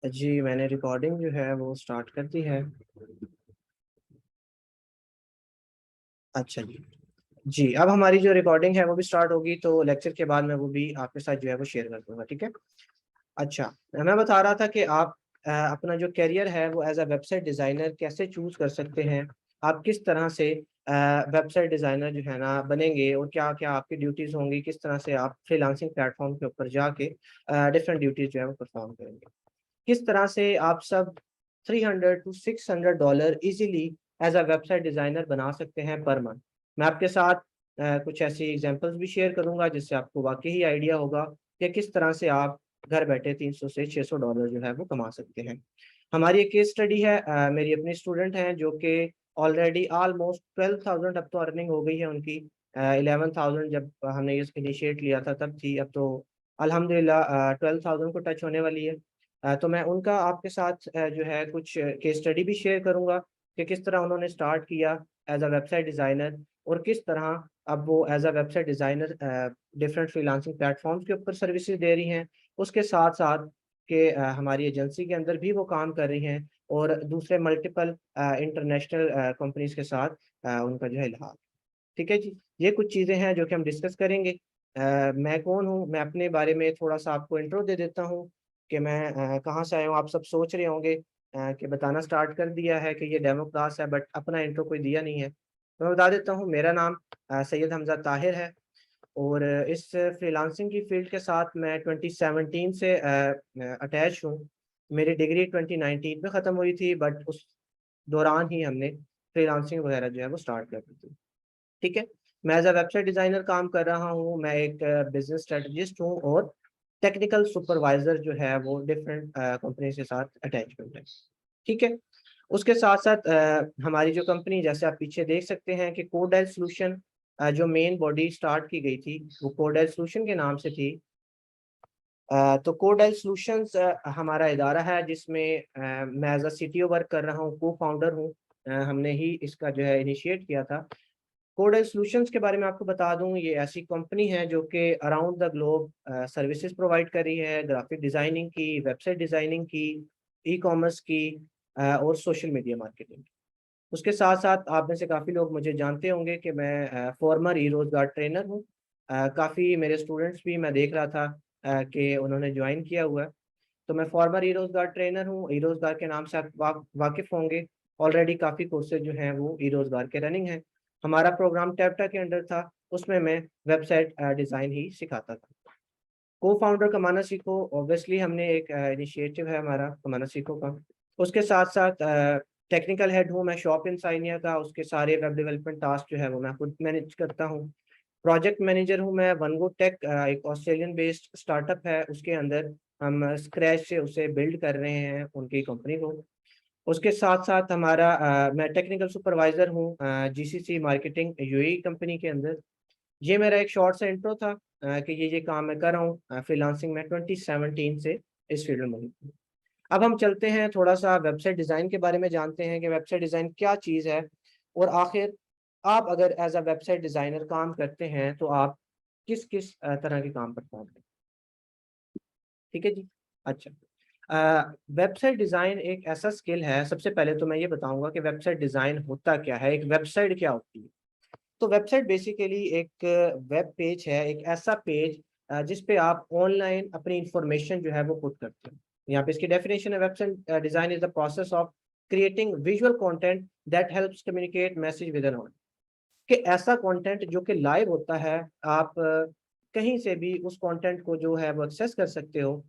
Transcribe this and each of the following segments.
जी मैंने रिकॉर्डिंग जो है वो स्टार्ट कर दी है। अच्छा जी। जी अब हमारी जो रिकॉर्डिंग है वो भी स्टार्ट होगी, तो लेक्चर के बाद मैं वो भी आपके साथ जो है वो शेयर कर दूंगा, ठीक है। अच्छा, मैं बता रहा था कि आप अपना जो करियर है वो एज अ वेबसाइट डिज़ाइनर कैसे चूज़ कर सकते हैं। आप किस तरह से वेबसाइट डिज़ाइनर जो है ना बनेंगे, और क्या-क्या आपकी ड्यूटीज़ होंगी, किस तरह से आप फ्रीलांसिंग प्लेटफ़ॉर्म के ऊपर जाके डिफरेंट ड्यूटीज़ जो है वो परफ़ॉर्म करेंगे। किस तरह से आप सब 300 to $600 easily as a website designer बना सकते हैं पर मंथ। मैं आपके साथ कुछ ऐसी एग्ज़ाम्पल्स भी शेयर करूँगा जिससे आपको वाक़ई ही आइडिया होगा कि किस तरह से आप घर बैठे 300 से $600 जो है वो कमा सकते हैं। हमारी एक केस स्टडी है, मेरी अपनी स्टूडेंट हैं जो कि ऑलरेडी ऑलमोस्ट 12,000 अब तो अर्निंग हो गई है उनकी। 11,000 जब हमने ये इनिशिएट लिया था तब थी, अब तो अल्हम्दुलिल्लाह 12,000 को टच होने वाली है। तो मैं उनका आपके साथ जो है कुछ केस स्टडी भी शेयर करूँगा कि किस तरह उन्होंने स्टार्ट किया एज़ अ वेबसाइट डिज़ाइनर, और किस तरह अब वो as a website designer different freelancing platforms के ऊपर सर्विसेज़ दे रही हैं। उसके साथ-साथ कि हमारी एजेंसी के अंदर भी वो काम कर रही हैं, और दूसरे मल्टीपल इंटरनेशनल कंपनीज़ के साथ उनका जो है इल्हाक। ठीक है जी, ये कुछ चीज़ें हैं जो कि हम डिस्कस करेंगे। मैं कौन हूँ? मैं अपने बारे में थोड़ा-सा आपको इंट्रो दे देता हूँ कि मैं कहाँ से आया हूँ। आप सब सोच रहे होंगे कि बताना स्टार्ट कर दिया है कि ये डेमो क्लास है, बट अपना इंट्रो कोई दिया नहीं है। तो मैं बता देता हूँ, मेरा नाम सैयद हमज़ा ताहिर है, और इस फ्रीलांसिंग की फ़ील्ड के साथ मैं 2017 से अटैच हूँ। मेरी डिग्री 2019 में ख़त्म हुई थी, बट उस दौरान ही हमने फ्रीलांसिंग वगैरह जो है वो स्टार्ट कर दी थी। ठीक है? मैं एज़ अ वेबसाइट डिज़ाइनर काम कर रहा हूँ, मैं एक बिज़नेस स्ट्रेटजिस्ट हूँ, और टेक्निकल सुपरवाइज़र जो है वो डिफरेंट कंपनीज़ के साथ अटैचमेंट है। ठीक है? उसके साथ-साथ हमारी जो कंपनी, जैसे आप पीछे देख सकते हैं कि कोडाइल सॉल्यूशन, जो मेन बॉडी स्टार्ट की गई थी, वो कोडाइल सॉल्यूशन के नाम से थी। तो कोडाइल सॉल्यूशंस हमारा इदारा है जिसमें मैं एज़ अ सीटीओ वर्क कर रहा हूँ, को-फाउंडर हूँ। हमने ही इसका जो है इनिशिएट किया था। कोडाइल सॉल्यूशंस के बारे में आपको बता दूँ, ये ऐसी कंपनी है जो कि around the globe services provide कर रही है, ग्राफिक डिज़ाइनिंग की, वेबसाइट डिज़ाइनिंग की, ई-कॉमर्स की, और सोशल मीडिया मार्केटिंग। उसके साथ-साथ आप में से काफ़ी लोग मुझे जानते होंगे कि मैं फॉर्मर ई-रोज़गार ट्रेनर हूँ। काफ़ी मेरे स्टूडेंट्स भी मैं देख रहा था कि उन्होंने जॉइन किया हुआ है। तो मैं फॉर्मर ई-रोज़गार ट्रेनर हूँ। ई-रोज़गार के नाम से आप वाकिफ़ होंगे। ऑलरेडी काफ़ी कोर्सेज़ जो हैं वो ई-रोज़गार के रनिंग हैं। हमारा प्रोग्राम टैप्टा के अंडर था, उसमें मैं वेबसाइट डिज़ाइन ही सिखाता था। को-फाउंडर कमाना सीखो, ऑब्वियसली हमने एक इनिशिएटिव है हमारा कमाना सीखो का। उसके साथ-साथ टेक्निकल हेड हूँ मैं शॉप इंसाइनिया का, उसके सारे वेब डेवलपमेंट टास्क जो है वो मैं खुद मैनेज करता हूँ। प्रोजेक्ट मैनेजर हूँ मैं वनगो टेक, एक ऑस्ट्रेलियन बेस्ड स्टार्टअप है, उसके अंदर हम स्क्रैच से उसे बिल्ड कर रहे हैं उनकी कंपनी को। उसके साथ-साथ हमारा मैं टेक्निकल सुपरवाइज़र हूँ जीसीसी मार्केटिंग यूएई कंपनी के अंदर। ये मेरा एक शॉर्ट सा इंट्रो था कि ये काम मैं कर रहा हूँ फ्रीलांसिंग में 2017 से इस फील्ड में हूँ। अब हम चलते हैं थोड़ा-सा वेबसाइट डिज़ाइन के बारे में जानते हैं कि वेबसाइट डिज़ाइन क्या चीज़ है, और आखिर आप अगर एज़ अ वेबसाइट डिज़ाइनर काम करते हैं तो आप किस-किस तरह के काम परफ़ॉर्म करते हैं। ठीक है जी? अच्छा। वेबसाइट डिज़ाइन एक ऐसा स्किल है, सबसे पहले तो मैं ये बताऊँगा कि वेबसाइट डिज़ाइन होता क्या है, एक वेबसाइट क्या होती है? तो वेबसाइट बेसिकली एक वेब पेज है, एक ऐसा पेज जिस पे आप ऑनलाइन अपनी इंफॉर्मेशन जो है वो पुट करते हो। यहाँ पे इसकी डेफिनेशन है, website design is the process of creating visual content that helps communicate message with an audience. कि ऐसा कंटेंट जो कि लाइव होता है, आप कहीं से भी उस कंटेंट को जो है वो एक्सेस कर सकते हो।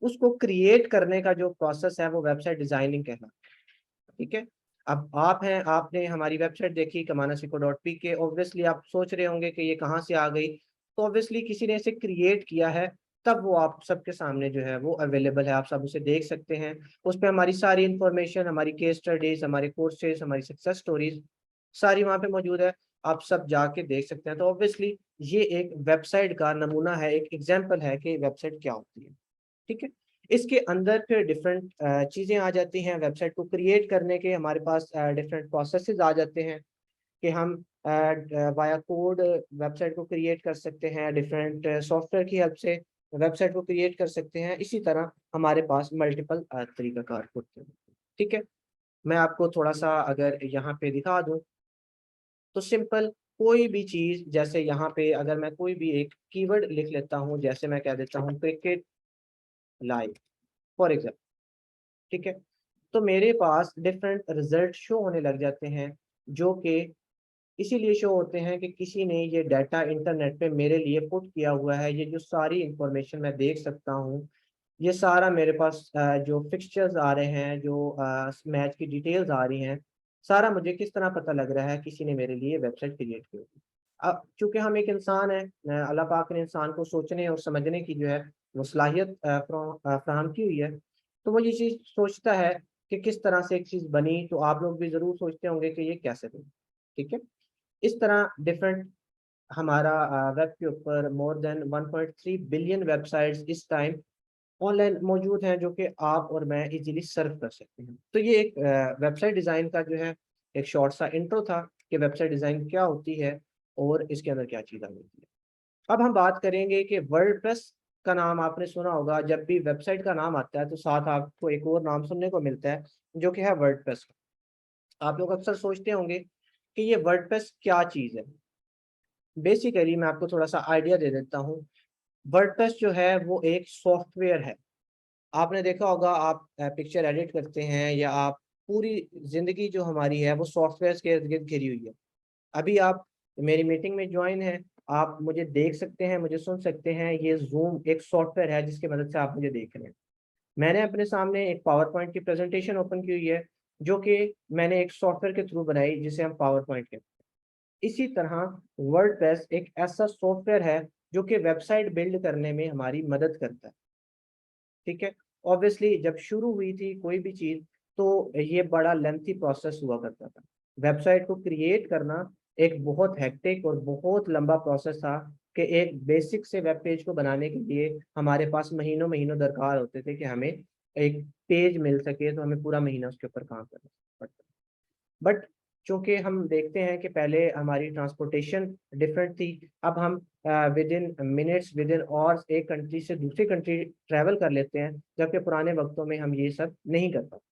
उसको क्रिएट करने का जो प्रोसेस है वो वेबसाइट डिज़ाइनिंग कहलाता है, ठीक है? अब आप हैं, आपने हमारी वेबसाइट देखी kamanasiko.pk, ऑब्वियसली आप सोच रहे होंगे कि ये कहाँ से आ गई? तो ऑब्वियसली किसी ने इसे क्रिएट किया है, तब वो आप सबके सामने जो है वो अवेलेबल है, आप सब उसे देख सकते हैं। उसपे हमारी सारी इन्फॉर्मेशन, हमारी केस स्टडीज़, हमारे कोर्सेज़, हमारी सक्सेस स्टोरीज़ सारी वहाँ पे मौजूद है। आप सब जाके देख सकते हैं। तो ऑब्वियसली ये एक वेबसाइट का नमूना है, एक एग्ज़ाम्पल है कि वेबसाइट क्या होती है। ठीक है? इसके अंदर फिर डिफरेंट चीज़ें आ जाती हैं, वेबसाइट को क्रिएट करने के हमारे पास डिफरेंट प्रोसेसेस आ जाते हैं कि हम वाया कोड वेबसाइट को क्रिएट कर सकते हैं डिफरेंट सॉफ्टवेयर की हेल्प से। वेबसाइट को क्रिएट कर सकते हैं। इसी तरह हमारे पास मल्टीपल तरीकाकार होते हैं। ठीक है, मैं आपको थोड़ा सा अगर यहाँ पे दिखा दूँ तो सिंपल कोई भी चीज़, जैसे यहाँ पे अगर मैं कोई भी एक कीवर्ड लिख लेता हूँ, जैसे मैं कह देता हूँ क्रिकेट लाइव फॉर एग्जाम्पल, ठीक है, तो मेरे पास डिफरेंट रिजल्ट शो होने लग जाते हैं, जो कि इसीलिए शो होते हैं कि किसी ने ये डाटा इंटरनेट पे मेरे लिए पुट किया हुआ है। ये जो सारी इंफॉर्मेशन मैं देख सकता हूँ, ये सारा मेरे पास जो फिक्सचर्स आ रहे हैं, जो मैच की डिटेल्स आ रही हैं, सारा मुझे किस तरह पता लग रहा है, किसी ने मेरे लिए वेबसाइट क्रिएट की होगी। अब चूंकि हम एक इंसान है, अल्लाह पाक ने इंसान को सोचने और समझने की जो है वो सलाहियत फराहम की हुई है, तो वो ये चीज़ सोचता है कि किस तरह से एक चीज़ बनी, तो आप लोग भी ज़रूर सोचते होंगे कि ये कैसे बनी। ठीक है, इस तरह डिफरेंट हमारा वेब के ऊपर मोर देन 1.3 बिलियन वेबसाइट्स इस टाइम ऑनलाइन मौजूद हैं, जो कि आप और मैं इजीली सर्व कर सकते हैं। तो ये एक वेबसाइट डिज़ाइन का जो है एक शॉर्ट सा इंट्रो था कि वेबसाइट डिज़ाइन क्या होती है और इसके अंदर क्या चीज़ होती है। अब हम बात करेंगे कि वर्डप्रेस का नाम आपने सुना होगा। जब भी वेबसाइट का नाम आता है तो साथ आपको एक और नाम सुनने को मिलता है, जो कि है वर्डप्रेस। आप लोग अक्सर सोचते होंगे कि ये वर्डप्रेस क्या चीज़ है। बेसिकली मैं आपको थोड़ा सा आइडिया दे देता हूँ। वर्डप्रेस जो है वो एक सॉफ्टवेयर है। आपने देखा होगा, आप पिक्चर एडिट करते हैं या आप पूरी ज़िंदगी जो हमारी है वो सॉफ्टवेयर के इर्द-गिर्द घिरी हुई है। अभी आप मेरी मीटिंग में ज्वाइन हैं, आप मुझे देख सकते हैं, मुझे सुन सकते हैं। ये ज़ूम एक सॉफ्टवेयर है जिसकी मदद से आप मुझे देख रहे हैं। मैंने अपने सामने एक पावर पॉइंट की प्रेज़ेंटेशन ओपन की हुई है, जो कि मैंने एक सॉफ्टवेयर के थ्रू बनाई, जिसे हम पावर पॉइंट कहते हैं। इसी तरह वर्डप्रेस एक ऐसा सॉफ्टवेयर है जो कि वेबसाइट बिल्ड करने में हमारी मदद करता है। ठीक है, ऑब्वियसली जब शुरू हुई थी कोई भी चीज़, तो ये बड़ा लेंथी प्रोसेस हुआ करता था। वेबसाइट को क्रिएट करना एक बहुत हेक्टिक और बहुत लंबा प्रोसेस था कि एक बेसिक से वेब पेज को बनाने के लिए हमारे पास महीनों महीनों दरकार होते थे कि हमें एक पेज मिल सके, तो हमें पूरा महीना उसके ऊपर काम करना पड़ता। बट चूंकि हम देखते हैं कि पहले हमारी ट्रांसपोर्टेशन डिफरेंट थी, अब हम with in minutes, with in hours एक कंट्री से दूसरी कंट्री ट्रैवल कर लेते हैं, जबकि पुराने वक्तों में हम ये सब नहीं कर पाते।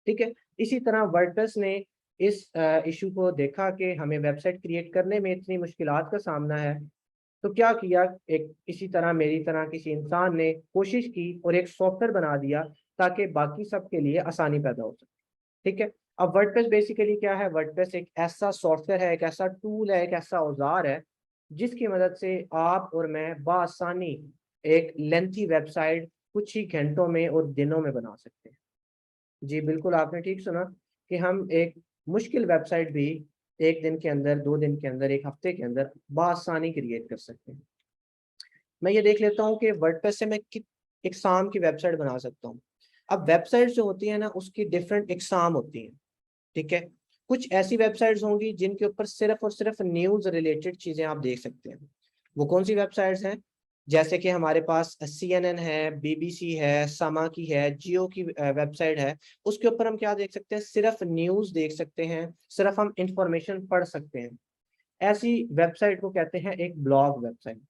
ठीक है, इसी तरह वर्डप्रेस ने इस इशू को देखा कि हमें वेबसाइट क्रिएट करने में इतनी मुश्किलात का सामना है, तो क्या किया, एक इसी तरह मेरी तरह किसी इंसान ने कोशिश की और एक सॉफ्टवेयर बना दिया ताकि बाकी सब के लिए आसानी पैदा हो सके। ठीक है, अब वर्डप्रेस बेसिकली क्या है? वर्डप्रेस एक ऐसा सॉफ्टवेयर है, एक ऐसा टूल है, एक ऐसा औजार है, जिसकी मदद से आप और मैं बआसानी एक लेंथी वेबसाइट कुछ ही घंटों में और दिनों में बना सकते हैं। जी बिल्कुल, आपने ठीक सुना कि हम एक मुश्किल वेबसाइट भी 1 दिन के अंदर, 2 दिन के अंदर, 1 हफ्ते के अंदर बआसानी क्रिएट कर सकते हैं। मैं ये देख लेता हूँ कि वर्डप्रेस से मैं कित इकसाम की वेबसाइट बना सकता हूँ। अब वेबसाइट जो होती है ना, उसकी डिफरेंट इकसाम होती हैं। ठीक है, कुछ ऐसी वेबसाइट्स होंगी जिनके ऊपर सिर्फ और सिर्फ न्यूज़ रिलेटेड चीज़ें आप देख सकते हैं। वो कौन सी वेबसाइट्स हैं? जैसे कि हमारे पास CNN है, BBC है, समा की है, जियो की वेबसाइट है। उसके ऊपर हम क्या देख सकते हैं? सिर्फ न्यूज़ देख सकते हैं, सिर्फ हम इंफॉर्मेशन पढ़ सकते हैं। ऐसी वेबसाइट को कहते हैं एक ब्लॉग वेबसाइट।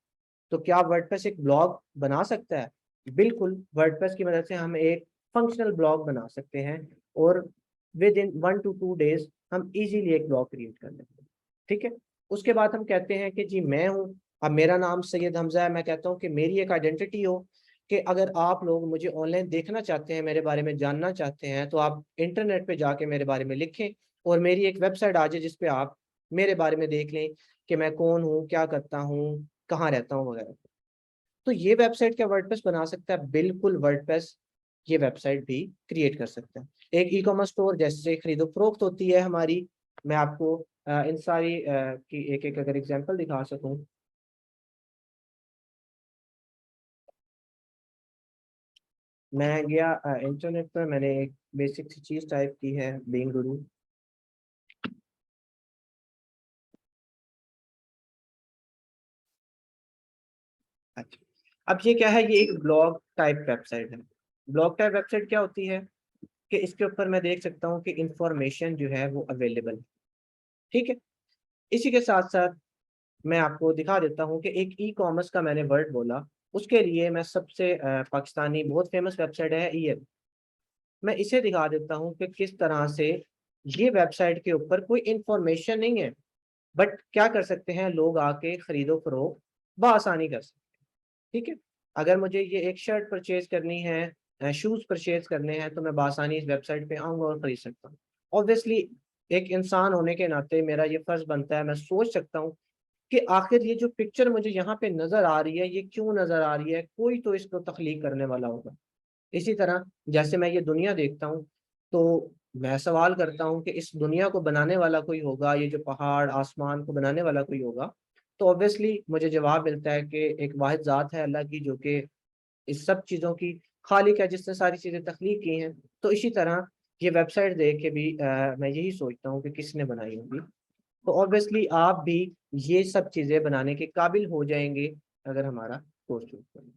तो क्या वर्डप्रेस एक ब्लॉग बना सकता है? बिल्कुल, वर्डप्रेस की मदद से हम एक फंक्शनल ब्लॉग बना सकते हैं और विद इन 1 टू 2 डेज़ हम इज़िली एक ब्लॉग क्रिएट कर लेते हैं। ठीक है? उसके बाद हम कहते हैं कि जी मैं हूँ, अब मेरा नाम सैयद हमज़ा है, मैं कहता हूँ कि मेरी एक आइडेंटिटी हो कि अगर आप लोग मुझे ऑनलाइन देखना चाहते हैं, मेरे बारे में जानना चाहते हैं, तो आप इंटरनेट पे जाके मेरे बारे में लिखें और मेरी एक वेबसाइट आ जाए जिस पे आप मेरे बारे में देख लें कि मैं कौन हूँ, क्या करता हूँ, कहाँ रहता हूँ वगैरह। तो ये वेबसाइट क्या वर्डप्रेस बना सकता है? बिल्कुल, वर्डप्रेस ये वेबसाइट भी क्रिएट कर सकता है। एक ई-कॉमर्स स्टोर जैसे खरीदो-फरोख्त होती है हमारी, मैं आपको इन सारी की एक-एक अगर एग्ज़ाम्पल दिखा सकूँ। मैं गया इंटरनेट पर, मैंने एक बेसिक सी चीज़ टाइप की है, बीइंग गुरु। अच्छा, अब ये क्या है? ये एक ब्लॉग टाइप वेबसाइट है। ब्लॉग टाइप वेबसाइट क्या होती है कि इसके ऊपर मैं देख सकता हूँ कि इन्फॉर्मेशन जो है वो अवेलेबल है। ठीक है? इसी के साथ-साथ मैं आपको दिखा देता हूँ कि एक ई-कॉमर्स का मैंने वर्ड बोला, उसके लिए मैं सबसे पाकिस्तानी बहुत फेमस वेबसाइट है ईएल, मैं इसे दिखा देता हूँ कि किस तरह से ये वेबसाइट के ऊपर कोई इंफॉर्मेशन नहीं है, बट क्या कर सकते हैं लोग आके खरीदो फरोख्त बआसानी कर सकते हैं। ठीक है, अगर मुझे ये एक शर्ट परचेज करनी है, शूज परचेज करने हैं, तो मैं बआसानी इस वेबसाइट पे आऊंगा और खरीद सकता हूँ। ऑब्वियसली एक इंसान होने के नाते मेरा ये फर्ज बनता है, मैं सोच सकता हूँ कि आखिर ये जो पिक्चर मुझे यहाँ पे नजर आ रही है ये क्यों नजर आ रही है, कोई तो इसको तख्लीक करने वाला होगा। इसी तरह जैसे मैं ये दुनिया देखता हूँ, तो मैं सवाल करता हूँ कि इस दुनिया को बनाने वाला कोई होगा, ये जो पहाड़ आसमान को बनाने वाला कोई होगा, तो ऑब्वियसली मुझे जवाब मिलता है कि एक वाहिद ज़ात है अल्लाह की, जो कि इस सब चीज़ों की खालिक है, जिसने सारी चीज़ें तख्लीक की हैं। तो इसी तरह ये वेबसाइट देख के भी मैं यही सोचता हूँ कि किसने बनाई होगी। तो ऑब्वियसली आप भी ये सब चीज़ें बनाने के काबिल हो जाएंगे अगर हमारा कोर्स चूज करें।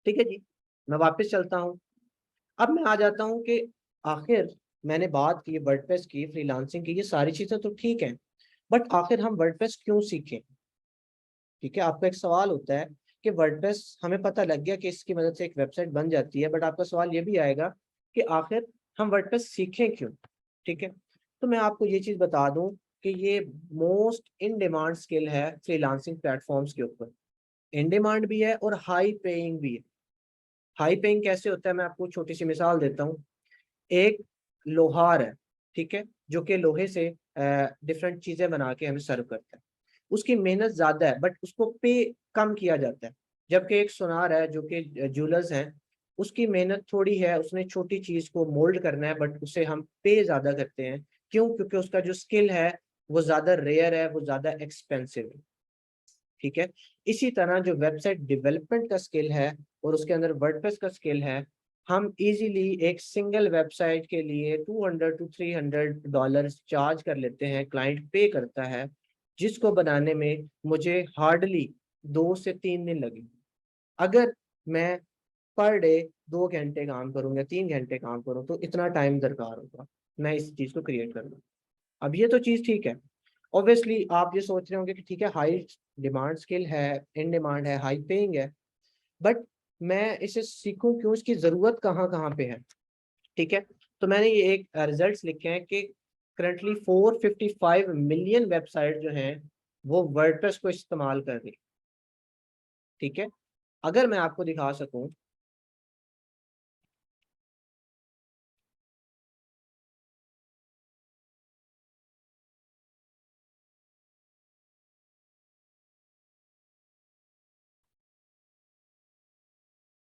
ठीक है जी, मैं वापस चलता हूँ। अब मैं आ जाता हूँ कि आखिर मैंने बात की वर्डप्रेस की, फ्रीलांसिंग की, ये सारी चीज़ें तो ठीक हैं, बट आखिर हम वर्डप्रेस क्यों सीखें? ठीक है, आपका एक सवाल होता है कि वर्डप्रेस हमें पता लग गया कि इसकी मदद से एक वेबसाइट बन जाती है, बट आपका सवाल ये भी आएगा कि आखिर हम वर्डप्रेस सीखें क्यों? ठीक है, तो मैं आपको ये चीज़ बता दूं कि ये मोस्ट इन डिमांड स्किल है फ्रीलांसिंग प्लेटफॉर्म्स के ऊपर। इन डिमांड भी है और हाई पेइंग भी है। हाई पेइंग कैसे होता है, मैं आपको छोटी सी मिसाल देता हूँ। एक लोहार है, ठीक है, जो कि लोहे से डिफरेंट चीजें बना के हमें सर्व करता है। उसकी मेहनत ज्यादा है बट उसको पे कम किया जाता है। जबकि एक सुनार है जो कि ज्वेलर्स हैं, उसकी मेहनत थोड़ी है, उसने छोटी चीज को मोल्ड करना है बट उसे हम पे ज्यादा करते हैं। क्यों? क्योंकि उसका जो स्किल है वो ज्यादा रेयर है, वो ज्यादा एक्सपेंसिव है। ठीक है, इसी तरह जो वेबसाइट डेवलपमेंट का स्किल है और उसके अंदर वर्डप्रेस का स्किल है, हम इजीली एक सिंगल वेबसाइट के लिए $200 to $300 चार्ज कर लेते हैं, क्लाइंट पे करता है, जिसको बनाने में मुझे हार्डली 2 से 3 दिन लगे। अगर मैं पर डे 2 घंटे काम करूँ या 3 घंटे काम करूँ तो इतना टाइम दरकार होगा मैं इस चीज़ को क्रिएट करूँ। अब ये तो चीज़ ठीक है। ऑब्वियसली आप ये सोच रहे होंगे कि ठीक है, हाई डिमांड स्किल है, इन डिमांड है, हाई पेइंग है, बट मैं इसे सीखूं क्यों, इसकी ज़रूरत कहाँ कहाँ पे है? ठीक है, तो मैंने ये एक रिजल्ट्स लिखे हैं कि करंटली 455 मिलियन वेबसाइट जो हैं वो वर्डप्रेस को इस्तेमाल कर रही। ठीक है, अगर मैं आपको दिखा सकूं,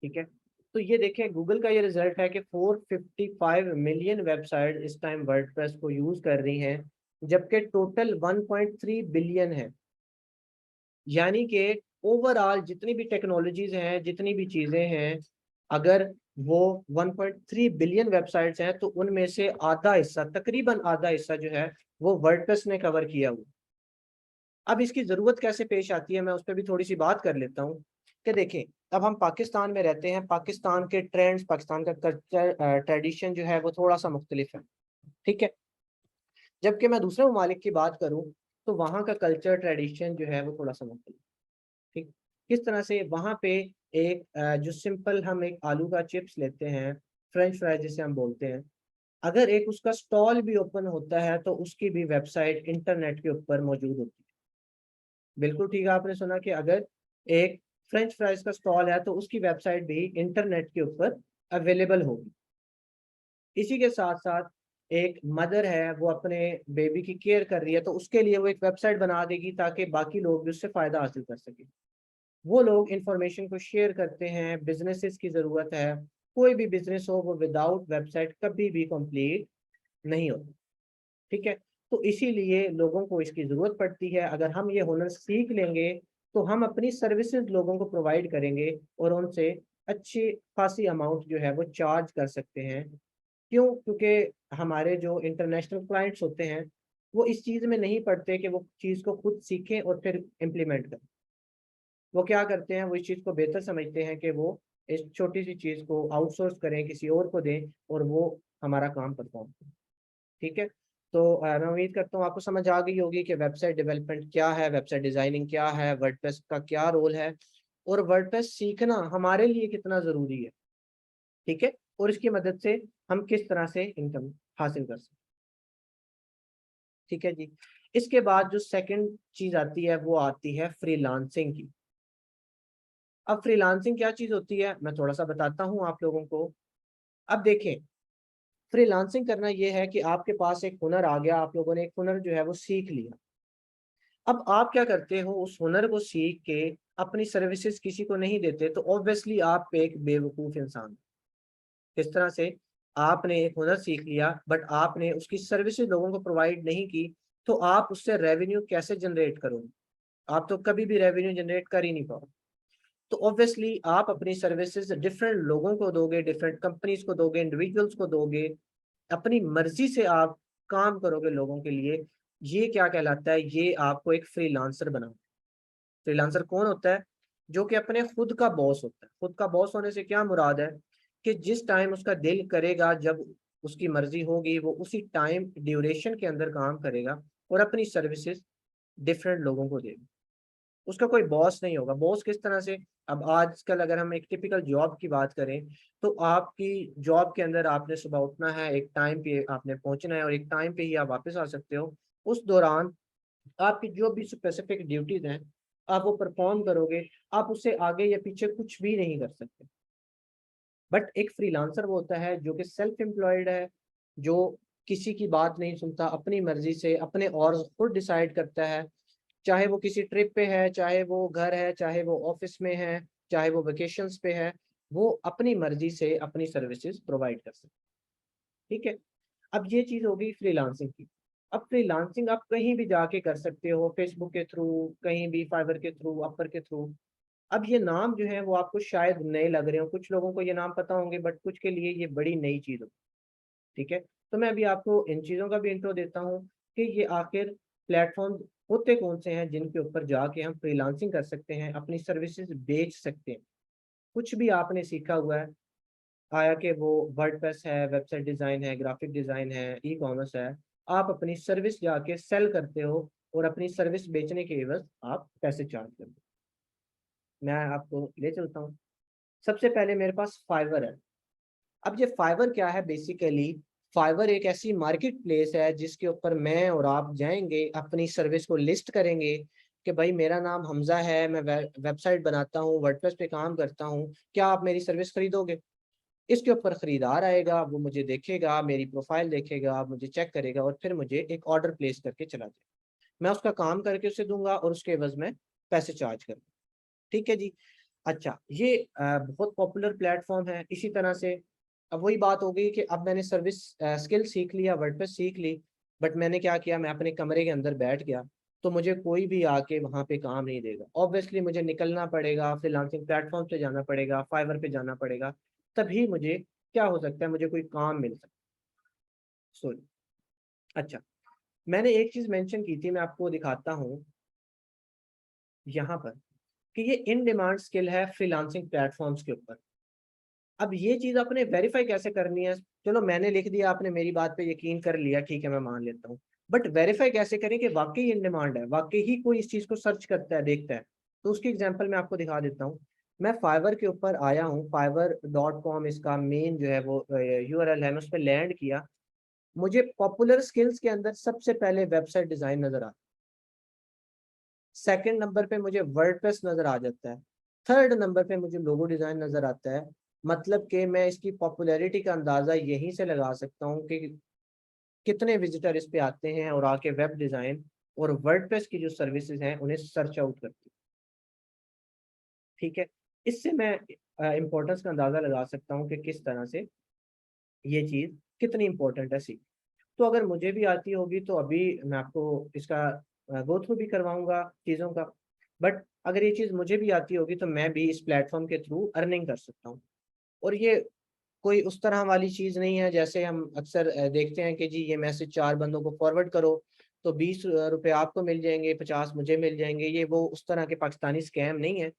ठीक है, तो ये देखें गूगल का ये रिजल्ट है कि 455 मिलियन वेबसाइट इस टाइम वर्डप्रेस को यूज कर रही हैं, जबकि टोटल 1.3 बिलियन है। यानी कि ओवरऑल जितनी भी टेक्नोलॉजीज हैं, जितनी भी चीजें हैं, अगर वो 1.3 बिलियन वेबसाइट्स हैं तो उनमें से आधा हिस्सा, तकरीबन आधा हिस्सा जो है वो वर्डप्रेस ने कवर किया हुआ। अब इसकी जरूरत कैसे पेश आती है, मैं उस पर भी थोड़ी सी बात कर लेता हूँ कि देखें, अब हम पाकिस्तान में रहते हैं, पाकिस्तान के ट्रेंड्स, पाकिस्तान का कल्चर, ट्रेडिशन जो है वो थोड़ा सा मुख्तलिफ है। ठीक है, जबकि मैं दूसरे ममालिक की बात करूँ तो वहाँ का कल्चर ट्रेडिशन जो है वो थोड़ा सा मुख्तलिफ। ठीक, किस तरह से वहाँ पे एक जो सिंपल हम एक आलू का चिप्स लेते हैं, फ्रेंच फ्राइज जिसे हम बोलते हैं, अगर एक उसका स्टॉल भी ओपन होता है तो उसकी भी वेबसाइट इंटरनेट के ऊपर मौजूद होती है। बिल्कुल ठीक है, आपने सुना कि अगर एक फ्रेंच फ्राइज का स्टॉल है तो उसकी वेबसाइट भी इंटरनेट के ऊपर अवेलेबल होगी। इसी के साथ साथ एक मदर है, वो अपने बेबी की केयर कर रही है, तो उसके लिए वो एक वेबसाइट बना देगी ताकि बाकी लोग भी उससे फायदा हासिल कर सके। वो लोग इंफॉर्मेशन को शेयर करते हैं, बिजनेसेस की ज़रूरत है, कोई भी बिजनेस हो वो विदाउट वेबसाइट कभी भी कंप्लीट नहीं होता। ठीक है, तो इसीलिए लोगों को इसकी ज़रूरत पड़ती है। अगर हम ये हुनर सीख लेंगे तो हम अपनी सर्विसेज लोगों को प्रोवाइड करेंगे और उनसे अच्छी खासी अमाउंट जो है वो चार्ज कर सकते हैं। क्यों? क्योंकि हमारे जो इंटरनेशनल क्लाइंट्स होते हैं वो इस चीज़ में नहीं पड़ते कि वो चीज़ को खुद सीखें और फिर इम्प्लीमेंट करें। वो क्या करते हैं, वो इस चीज़ को बेहतर समझते हैं कि वो इस छोटी सी चीज़ को आउटसोर्स करें, किसी और को दें और वो हमारा काम परफॉर्म करें। ठीक है, तो मैं उम्मीद करता हूँ आपको समझ आ गई होगी कि वेबसाइट डेवलपमेंट क्या है, वेबसाइट डिज़ाइनिंग क्या है, वर्डप्रेस का क्या रोल है। और वर्डप्रेस सीखना हमारे लिए कितना ज़रूरी है, ठीक है, और इसकी मदद से हम किस तरह से इनकम हासिल कर सकते हैं, ठीक है जी। इसके बाद जो सेकंड चीज़ आती है वो आती है फ्रीलांसिंग की। अब फ्रीलांसिंग क्या चीज़ होती है, मैं थोड़ा सा बताता हूँ आप लोगों को। अब देखें, फ्रीलांसिंग करना ये है कि आपके पास एक हुनर आ गया, आप लोगों ने एक हुनर जो है वो सीख लिया। अब आप क्या करते हो, उस हुनर को सीख के अपनी सर्विसेज किसी को नहीं देते, तो ऑब्वियसली आप एक बेवकूफ़ इंसान। किस तरह से? आपने एक हुनर सीख लिया बट आपने उसकी सर्विसेज लोगों को प्रोवाइड नहीं की, तो आप उससे रेवेन्यू कैसे जनरेट करोगे? आप तो कभी भी रेवेन्यू जनरेट कर ही नहीं पाओगे। तो ऑब्वियसली आप अपनी सर्विसेज डिफरेंट लोगों को दोगे, डिफरेंट कंपनीज को दोगे, इंडिविजुअल्स को दोगे, अपनी मर्जी से आप काम करोगे लोगों के लिए। ये क्या कहलाता है? ये आपको एक फ्रीलांसर बनाओ। फ्रीलांसर कौन होता है? जो कि अपने खुद का बॉस होता है। खुद का बॉस होने से क्या मुराद है? कि जिस टाइम उसका दिल करेगा, जब उसकी मर्जी होगी, वो उसी टाइम ड्यूरेशन के अंदर काम करेगा और अपनी सर्विसेज डिफरेंट लोगों को देगा। उसका कोई बॉस नहीं होगा। बॉस किस तरह से? अब आजकल अगर हम एक टिपिकल जॉब की बात करें, तो आपकी जॉब के अंदर आपने सुबह उठना है, एक टाइम पे आपने पहुंचना है और एक टाइम पे ही आप वापस आ सकते हो। उस दौरान आपकी जो भी स्पेसिफिक ड्यूटीज हैं, आप वो परफॉर्म करोगे। आप उससे आगे या पीछे कुछ भी नहीं कर सकते। बट एक फ्रीलांसर वो होता है जो कि सेल्फ एम्प्लॉयड है, जो किसी की बात नहीं सुनता, अपनी मर्जी से अपने और खुद डिसाइड करता है। चाहे वो किसी ट्रिप पे है, चाहे वो घर है, चाहे वो ऑफिस में है, चाहे वो वेकेशंस पे है, वो अपनी मर्जी से अपनी सर्विसेज प्रोवाइड कर सकता है, ठीक है। अब ये चीज होगी फ्रीलांसिंग की। अब फ्रीलांसिंग आप कहीं भी जाके कर सकते हो, फेसबुक के थ्रू, कहीं भी फाइवर के थ्रू, अपर के थ्रू। अब ये नाम जो है वो आपको शायद नए लग रहे हो, कुछ लोगों को ये नाम पता होंगे बट कुछ के लिए ये बड़ी नई चीज होगी, ठीक है। तो मैं अभी आपको इन चीज़ों का भी इंट्रो देता हूँ कि ये आखिर प्लेटफॉर्म होते कौन से हैं जिनके ऊपर जाके हम फ्रीलांसिंग कर सकते हैं, अपनी सर्विसेज बेच सकते हैं। कुछ भी आपने सीखा हुआ है, आया कि वो वर्डप्रेस है, वेबसाइट डिज़ाइन है, ग्राफिक डिज़ाइन है, ई कॉमर्स है, आप अपनी सर्विस जाके सेल करते हो और अपनी सर्विस बेचने के एवज आप पैसे चार्ज करते हो। मैं आपको ले चलता हूँ। सबसे पहले मेरे पास फाइवर है। अब ये फाइवर क्या है? बेसिकली फाइवर एक ऐसी मार्केट प्लेस है जिसके ऊपर मैं और आप जाएंगे, अपनी सर्विस को लिस्ट करेंगे कि भाई मेरा नाम हमजा है, मैं वेबसाइट बनाता हूँ, वर्डप्रेस पे काम करता हूँ, क्या आप मेरी सर्विस खरीदोगे? इसके ऊपर खरीदार आएगा, वो मुझे देखेगा, मेरी प्रोफाइल देखेगा, मुझे चेक करेगा और फिर मुझे एक ऑर्डर प्लेस करके चला जाए। मैं उसका काम करके उसे दूंगा और उसके एवज में पैसे चार्ज करूँगा, ठीक है जी। अच्छा, ये बहुत पॉपुलर प्लेटफॉर्म है। इसी तरह से अब वही बात हो गई कि अब मैंने सर्विस स्किल सीख लिया, वर्डप्रेस सीख ली, बट मैंने क्या किया, मैं अपने कमरे के अंदर बैठ गया, तो मुझे कोई भी आके वहाँ पे काम नहीं देगा। ऑब्वियसली मुझे निकलना पड़ेगा, फ्रीलांसिंग प्लेटफॉर्म पे जाना पड़ेगा, फाइवर पे जाना पड़ेगा, तभी मुझे क्या हो सकता है, मुझे कोई काम मिल सकता है। सॉरी। अच्छा, मैंने एक चीज़ मेंशन की थी, मैं आपको दिखाता हूँ यहाँ पर, कि ये इन डिमांड स्किल है फ्रीलांसिंग प्लेटफॉर्म्स के ऊपर। अब ये चीज़ आपने वेरीफाई कैसे करनी है? चलो मैंने लिख दिया, आपने मेरी बात पे यकीन कर लिया, ठीक है मैं मान लेता हूँ। बट वेरीफाई कैसे करें कि वाक़ई इन डिमांड है, वाक़ई ही कोई इस चीज़ को सर्च करता है, देखता है? तो उसकी एग्ज़ाम्पल मैं आपको दिखा देता हूँ। मैं फाइवर के ऊपर आया हूँ, fiverr.com इसका मेन जो है वो यूआरएल है, मैं उस पे लैंड किया। मुझे पॉपुलर स्किल्स के अंदर सबसे पहले वेबसाइट डिज़ाइन नज़र आता है। सेकंड नंबर पे मुझे वर्डप्रेस नज़र आ जाता है। थर्ड नंबर पे मुझे लोगो डिज़ाइन नज़र आता है। मतलब कि मैं इसकी पॉपुलैरिटी का अंदाज़ा यहीं से लगा सकता हूँ कि कितने विज़िटर इस पे आते हैं और आके वेब डिज़ाइन और वर्डप्रेस की जो सर्विसेज़ हैं, उन्हें सर्च आउट करती हैं, ठीक है? इससे मैं इम्पोर्टेंस का अंदाज़ा लगा सकता हूँ कि किस तरह से ये चीज़ कितनी इम्पोर्टेंट है सीखना। तो अगर मुझे भी आती होगी तो अभी मैं आपको इसका गो थ्रू भी करवाऊँगा चीज़ों का। बट अगर ये चीज़ मुझे भी आती होगी तो मैं भी इस प्लेटफ़ॉर्म के थ्रू अर्निंग कर सकता हूँ। और ये कोई उस तरह वाली चीज़ नहीं है जैसे हम अक्सर देखते हैं कि जी ये मैसेज 4 बंदों को फॉरवर्ड करो, तो 20 रुपए आपको मिल जाएँगे, 50 मुझे मिल जाएँगे। ये वो उस तरह के पाकिस्तानी स्कैम नहीं है।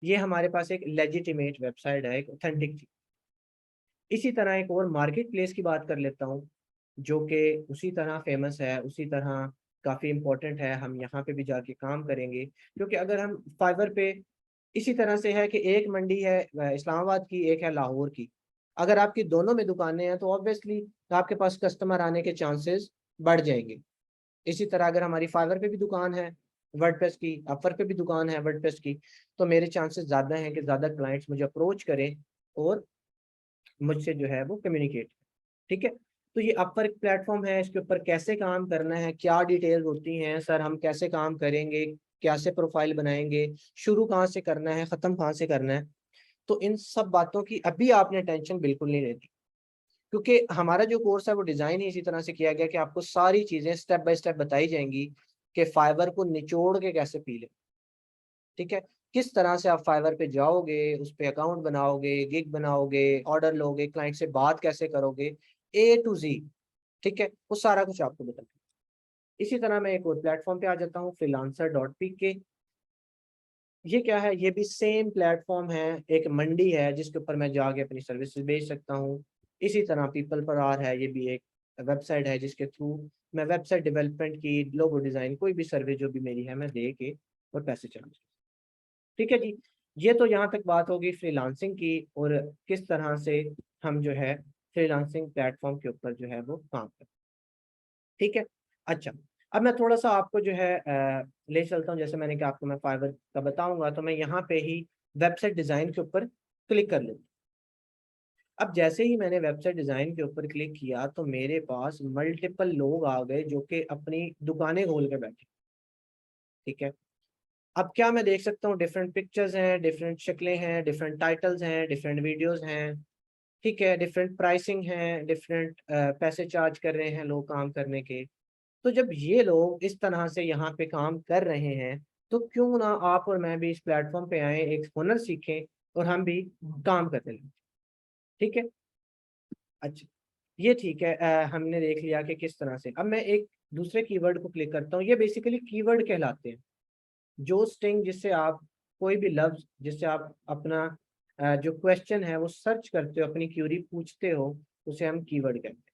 ये हमारे पास एक लेजिटिमेट वेबसाइट है, एक ऑथेंटिक चीज़। इसी तरह एक और मार्केट प्लेस की बात कर लेता हूँ, जो कि उसी तरह फ़ेमस है, उसी तरह काफ़ी इम्पोर्टेंट है, हम यहाँ पे भी जाके काम करेंगे। क्योंकि अगर हम फाइवर पे इसी तरह से है कि एक मंडी है इस्लामाबाद की, एक है लाहौर की। अगर आपकी दोनों में दुकानें हैं तो ऑब्वियसली आपके पास कस्टमर आने के चांसेस बढ़ जाएंगे। इसी तरह अगर हमारी फाइवर पे भी दुकान है वर्डप्रेस की, अपवर पे भी दुकान है वर्डप्रेस की, तो मेरे चांसेस ज़्यादा हैं कि ज़्यादा क्लाइंट्स मुझे अप्रोच करें और मुझसे जो है वो कम्युनिकेट। ठीक है, तो ये अपवर्क प्लेटफॉर्म है, इसके ऊपर कैसे काम करना है, क्या डिटेल्स होती हैं सर, हम कैसे काम करेंगे, कैसे प्रोफाइल बनाएंगे, शुरू कहाँ से करना है, ख़त्म कहाँ से करना है, तो इन सब बातों की अभी आपने टेंशन बिल्कुल नहीं लेनी, क्योंकि हमारा जो कोर्स है वो डिज़ाइन ही इसी तरह से किया गया कि आपको सारी चीज़ें स्टेप बाय स्टेप बताई जाएंगी कि फाइवर को निचोड़ के कैसे पी लें। ठीक है, किस तरह से आप फाइवर पे जाओगे, उस पे अकाउंट बनाओगे, गिग बनाओगे, ऑर्डर लोगे, क्लाइंट से बात कैसे करोगे, ए टू जी। ठीक है, वो सारा कुछ आपको बताऊँ। इसी तरह मैं एक और प्लेटफॉर्म पे आ जाता हूँ, फ्रीलांसर डॉट पी के। ये क्या है, ये भी सेम प्लेटफॉर्म है, एक मंडी है जिसके ऊपर मैं जाके अपनी सर्विसेज बेच सकता हूँ। इसी तरह पीपल पर आर है, ये भी एक वेबसाइट है जिसके थ्रू मैं वेबसाइट डेवलपमेंट की, लोगो डिज़ाइन, कोई भी सर्विस जो भी मेरी है मैं दे के और पैसे चार्ज। ठीक है जी, ये तो यहाँ तक बात होगी फ्रीलांसिंग की और किस तरह से हम जो है फ्रीलांसिंग प्लेटफॉर्म के ऊपर जो है वो काम करते हैं। ठीक है, अच्छा, अब मैं थोड़ा सा आपको जो है ले चलता हूँ, जैसे मैंने कहा आपको मैं फाइवर का बताऊंगा, तो मैं यहाँ पे ही वेबसाइट डिज़ाइन के ऊपर क्लिक कर लेता हूँ। अब जैसे ही मैंने वेबसाइट डिज़ाइन के ऊपर क्लिक किया तो मेरे पास मल्टीपल लोग आ गए जो कि अपनी दुकानें खोल के बैठे। ठीक है, अब क्या मैं देख सकता हूँ, डिफरेंट पिक्चर्स हैं, डिफरेंट शक्लें हैं, डिफरेंट टाइटल्स हैं, डिफरेंट वीडियोस हैं। ठीक है, डिफरेंट प्राइसिंग है, डिफरेंट पैसे चार्ज कर रहे हैं लोग काम करने के। तो जब ये लोग इस तरह से यहाँ पे काम कर रहे हैं, तो क्यों ना आप और मैं भी इस प्लेटफॉर्म पे आए, एक हुनर सीखें और हम भी काम करने लगें। ठीक है, अच्छा, ये ठीक है, हमने देख लिया कि किस तरह से। अब मैं एक दूसरे कीवर्ड को क्लिक करता हूँ, ये बेसिकली कीवर्ड कहलाते हैं, जो स्ट्रिंग जिससे आप कोई भी लफ्ज जिससे आप अपना जो क्वेश्चन है वो सर्च करते हो, अपनी क्यूरी पूछते हो, उसे हम कीवर्ड कहते हैं।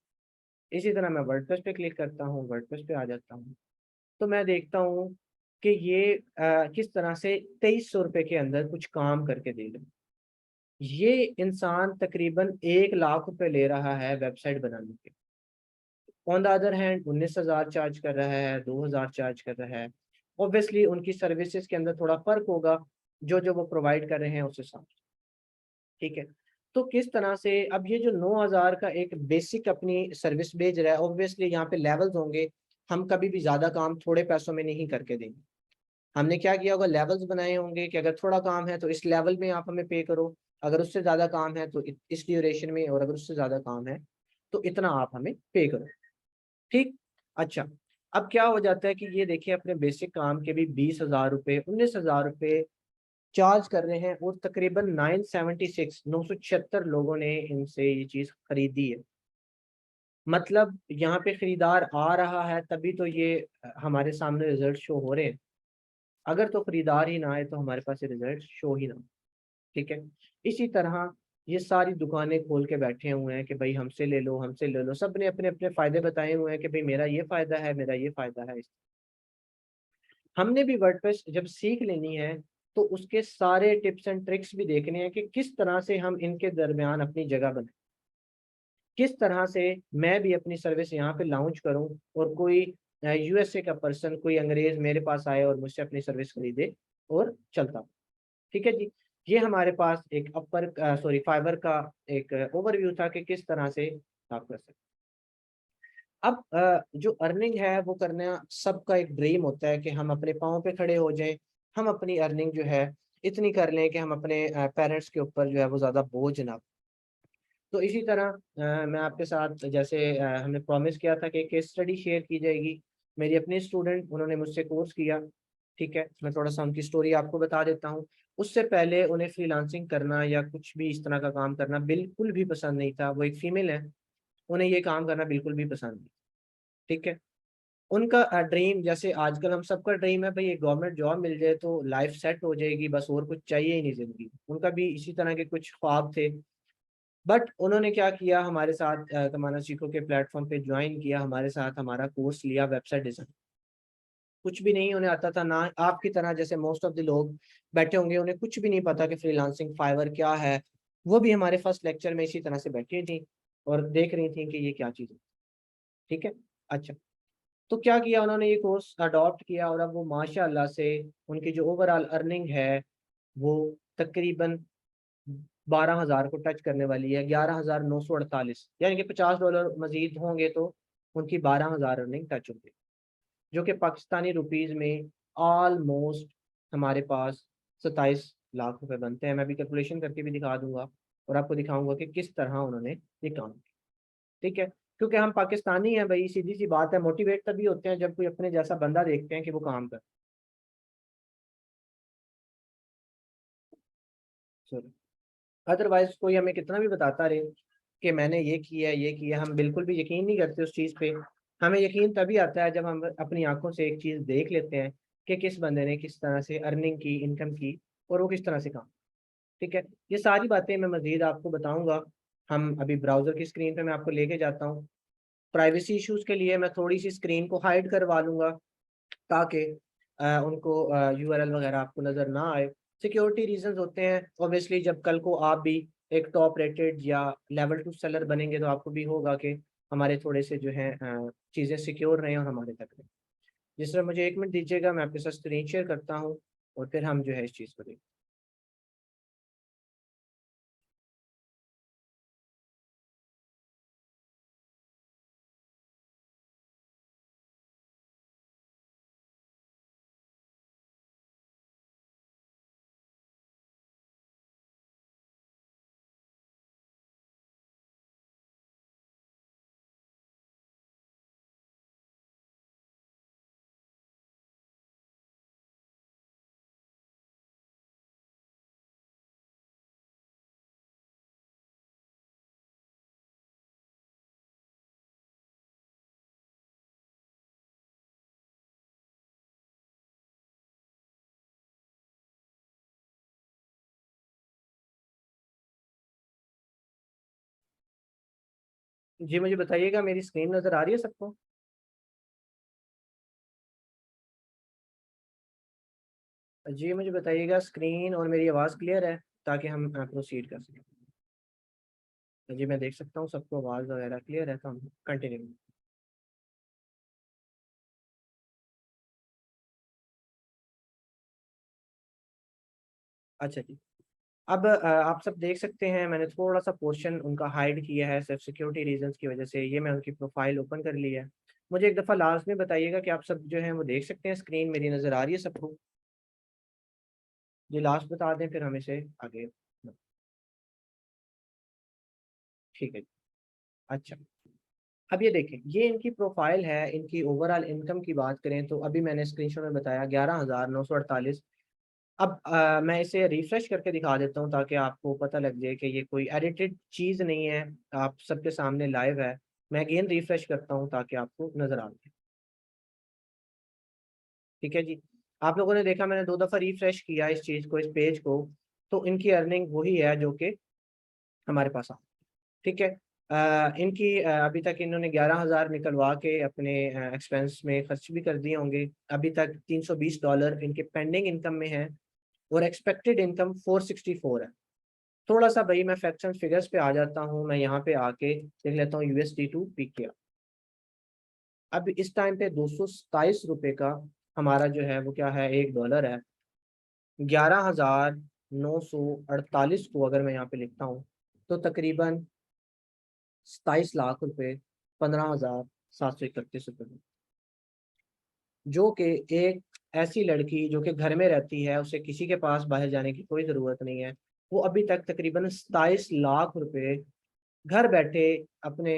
इसी तरह मैं वर्डप्रेस पे क्लिक करता हूँ, वर्डप्रेस पे आ जाता हूँ, तो मैं देखता हूँ कि ये किस तरह से 2300 रुपये के अंदर कुछ काम करके दे दे। ये इंसान तकरीबन 1 लाख रुपए ले रहा है वेबसाइट बनाने के। On the other hand 19,000 charge कर रहा है, 2,000 चार्ज कर रहा है। ऑब्वियसली उनकी सर्विसेज के अंदर थोड़ा फर्क होगा, जो जो वो प्रोवाइड कर रहे हैं उस हिसाब से। ठीक है, तो किस तरह से अब ये जो 9,000 का एक बेसिक अपनी सर्विस भेज रहा है, ऑब्वियसली यहाँ पे लेवल्स होंगे। हम कभी भी ज्यादा काम थोड़े पैसों में नहीं करके देंगे। हमने क्या किया होगा, लेवल्स बनाए होंगे कि अगर थोड़ा काम है तो इस लेवल में आप हमें पे करो, अगर उससे ज्यादा काम है तो इस ड्यूरेशन में, और अगर उससे ज्यादा काम है तो इतना आप हमें पे करो। ठीक, अच्छा, अब क्या हो जाता है कि ये देखिए अपने बेसिक काम के भी 20,000 रुपये, 19,000 रुपये चार्ज कर रहे हैं, और तकरीबन 976 लोगों ने इनसे ये चीज खरीदी है। मतलब यहाँ पे खरीदार आ रहा है तभी तो ये हमारे सामने रिजल्ट शो हो रहे हैं। अगर तो खरीदार ही ना आए तो हमारे पास ये रिजल्ट शो ही ना हो। ठीक है, इसी तरह ये सारी दुकानें खोल के बैठे हुए हैं कि भाई हमसे ले लो, हमसे ले लो, सब ने अपने अपने फायदे बताए हुए हैं कि भाई मेरा ये फायदा है, मेरा ये फायदा है। हमने भी वर्डप्रेस जब सीख लेनी है तो उसके सारे टिप्स एंड ट्रिक्स भी देखने हैं कि किस तरह से हम इनके दरमियान अपनी जगह बनाए, किस तरह से मैं भी अपनी सर्विस यहाँ पे लॉन्च करूँ और कोई यूएसए का पर्सन, कोई अंग्रेज मेरे पास आए और मुझसे अपनी सर्विस खरीदे और चलता। ठीक है जी, ये हमारे पास एक अपर सॉरी फाइबर का एक ओवरव्यू था कि किस तरह से आप कर सकते। अब जो अर्निंग है वो करना सबका एक ड्रीम होता है कि हम अपने पाँव पे खड़े हो जाएं, हम अपनी अर्निंग जो है इतनी कर लें कि हम अपने पेरेंट्स के ऊपर जो है वो ज़्यादा बोझ ना। तो इसी तरह मैं आपके साथ जैसे हमने प्रॉमिस किया था कि केस स्टडी शेयर की जाएगी। मेरी अपनी स्टूडेंट, उन्होंने मुझसे कोर्स किया। ठीक है, मैं थोड़ा सा उनकी स्टोरी आपको बता देता हूँ। उससे पहले उन्हें फ्रीलांसिंग करना या कुछ भी इस तरह का काम करना बिल्कुल भी पसंद नहीं था। वो एक फीमेल है, उन्हें ये काम करना बिल्कुल भी पसंद नहीं। ठीक है, उनका ड्रीम, जैसे आजकल हम सबका ड्रीम है भाई एक गवर्नमेंट जॉब मिल जाए तो लाइफ सेट हो जाएगी, बस और कुछ चाहिए ही नहीं जिंदगी। उनका भी इसी तरह के कुछ ख्वाब थे। बट उन्होंने क्या किया, हमारे साथ कमाना सीखो के प्लेटफॉर्म पे ज्वाइन किया, हमारे साथ हमारा कोर्स लिया वेबसाइट डिजाइन। कुछ भी नहीं उन्हें आता था, ना आपकी तरह जैसे मोस्ट ऑफ द लोग बैठे होंगे उन्हें कुछ भी नहीं पता कि फ्रीलांसिंग फाइवर क्या है। वो भी हमारे फर्स्ट लेक्चर में इसी तरह से बैठी थी और देख रही थी कि ये क्या चीज़ है। ठीक है। अच्छा, तो क्या किया उन्होंने, ये कोर्स अडॉप्ट किया और अब वो माशाल्लाह से उनकी जो ओवरऑल अर्निंग है वो तकरीबन 12,000 को टच करने वाली है, 11,948, यानी कि $50 मजीद होंगे तो उनकी 12,000 अर्निंग टच होगी, जो कि पाकिस्तानी रुपीज़ में ऑलमोस्ट हमारे पास 27 लाख रुपए बनते हैं। मैं भी कैलकुलेशन करके भी दिखा दूंगा और आपको दिखाऊंगा कि किस तरह उन्होंने ये काम किया। ठीक है, क्योंकि हम पाकिस्तानी हैं भाई, सीधी सी बात है, मोटिवेट तभी होते हैं जब कोई अपने जैसा बंदा देखते हैं कि वो काम कर। अदरवाइज कोई हमें कितना भी बताता रहे कि मैंने ये किया, हम बिल्कुल भी यकीन नहीं करते उस चीज़ पे। हमें यकीन तभी आता है जब हम अपनी आंखों से एक चीज़ देख लेते हैं कि किस बंदे ने किस तरह से अर्निंग की, इनकम की, और वो किस तरह से काम। ठीक है, ये सारी बातें मैं मजीद आपको बताऊंगा। हम अभी ब्राउज़र की स्क्रीन पे मैं आपको लेके जाता हूँ। प्राइवेसी इश्यूज के लिए मैं थोड़ी सी स्क्रीन को हाइड करवा लूंगा ताकि उनको यूआरएल वगैरह आपको नज़र ना आए। सिक्योरिटी रीजंस होते हैं ऑब्वियसली, जब कल को आप भी एक टॉप रेटेड या लेवल 2 सेलर बनेंगे तो आपको भी होगा कि हमारे थोड़े से जो है चीज़ें सिक्योर रहें और हमारे तक रहें। जिस तरह मुझे 1 मिनट दीजिएगा, मैं आपके साथ स्क्रीन शेयर करता हूँ और फिर हम जो है इस चीज़ को देखें। जी मुझे बताइएगा, मेरी स्क्रीन नज़र आ रही है सबको? जी मुझे बताइएगा, स्क्रीन और मेरी आवाज़ क्लियर है ताकि हम प्रोसीड कर सकें। जी मैं देख सकता हूँ सबको आवाज़ वगैरह क्लियर है, तो हम कंटिन्यू। अच्छा जी, अब आप सब देख सकते हैं मैंने थोड़ा सा पोर्शन उनका हाइड किया है सिर्फ सिक्योरिटी रीजंस की वजह से। ये मैं उनकी प्रोफाइल ओपन कर लिया है। मुझे एक दफ़ा लास्ट में बताइएगा कि आप सब जो है वो देख सकते हैं, स्क्रीन मेरी नज़र आ रही है सबको? जी लास्ट बता दें फिर हम इसे आगे। ठीक है। अच्छा, अब ये देखें, ये इनकी प्रोफाइल है। इनकी ओवरऑल इनकम की बात करें तो अभी मैंने स्क्रीनशॉट में बताया 11,948। अब मैं इसे रिफ्रेश करके दिखा देता हूँ ताकि आपको पता लग जाए कि ये कोई एडिटेड चीज़ नहीं है, आप सबके सामने लाइव है। मैं अगेन रिफ्रेश करता हूँ ताकि आपको नज़र आ जाए। ठीक है जी, आप लोगों ने देखा मैंने 2 दफ़ा रिफ्रेश किया इस चीज़ को, इस पेज को, तो इनकी अर्निंग वही है जो कि हमारे पास आ। ठीक है। इनकी अभी तक इन्होंने 11,000 निकलवा के अपने एक्सपेंस में खर्च भी कर दिए होंगे। अभी तक $320 इनके पेंडिंग इनकम में है और एक्सपेक्टेड इनकम 464 है। थोड़ा सा भाई मैं फैक्ट्स एंड फिगर्स पे आ जाता हूँ, मैं यहाँ पे आके देख लेता हूँ यूएसडी टू पीके। अब इस टाइम पे 227 रुपये का हमारा जो है वो क्या है, $1 है। 11,948 को अगर मैं यहाँ पे लिखता हूँ तो तकरीबन 27 लाख रुपए, 15,731 रुपये, जो कि एक ऐसी लड़की जो कि घर में रहती है, उसे किसी के पास बाहर जाने की कोई ज़रूरत नहीं है, वो अभी तक तकरीबन 27 लाख रुपए घर बैठे अपने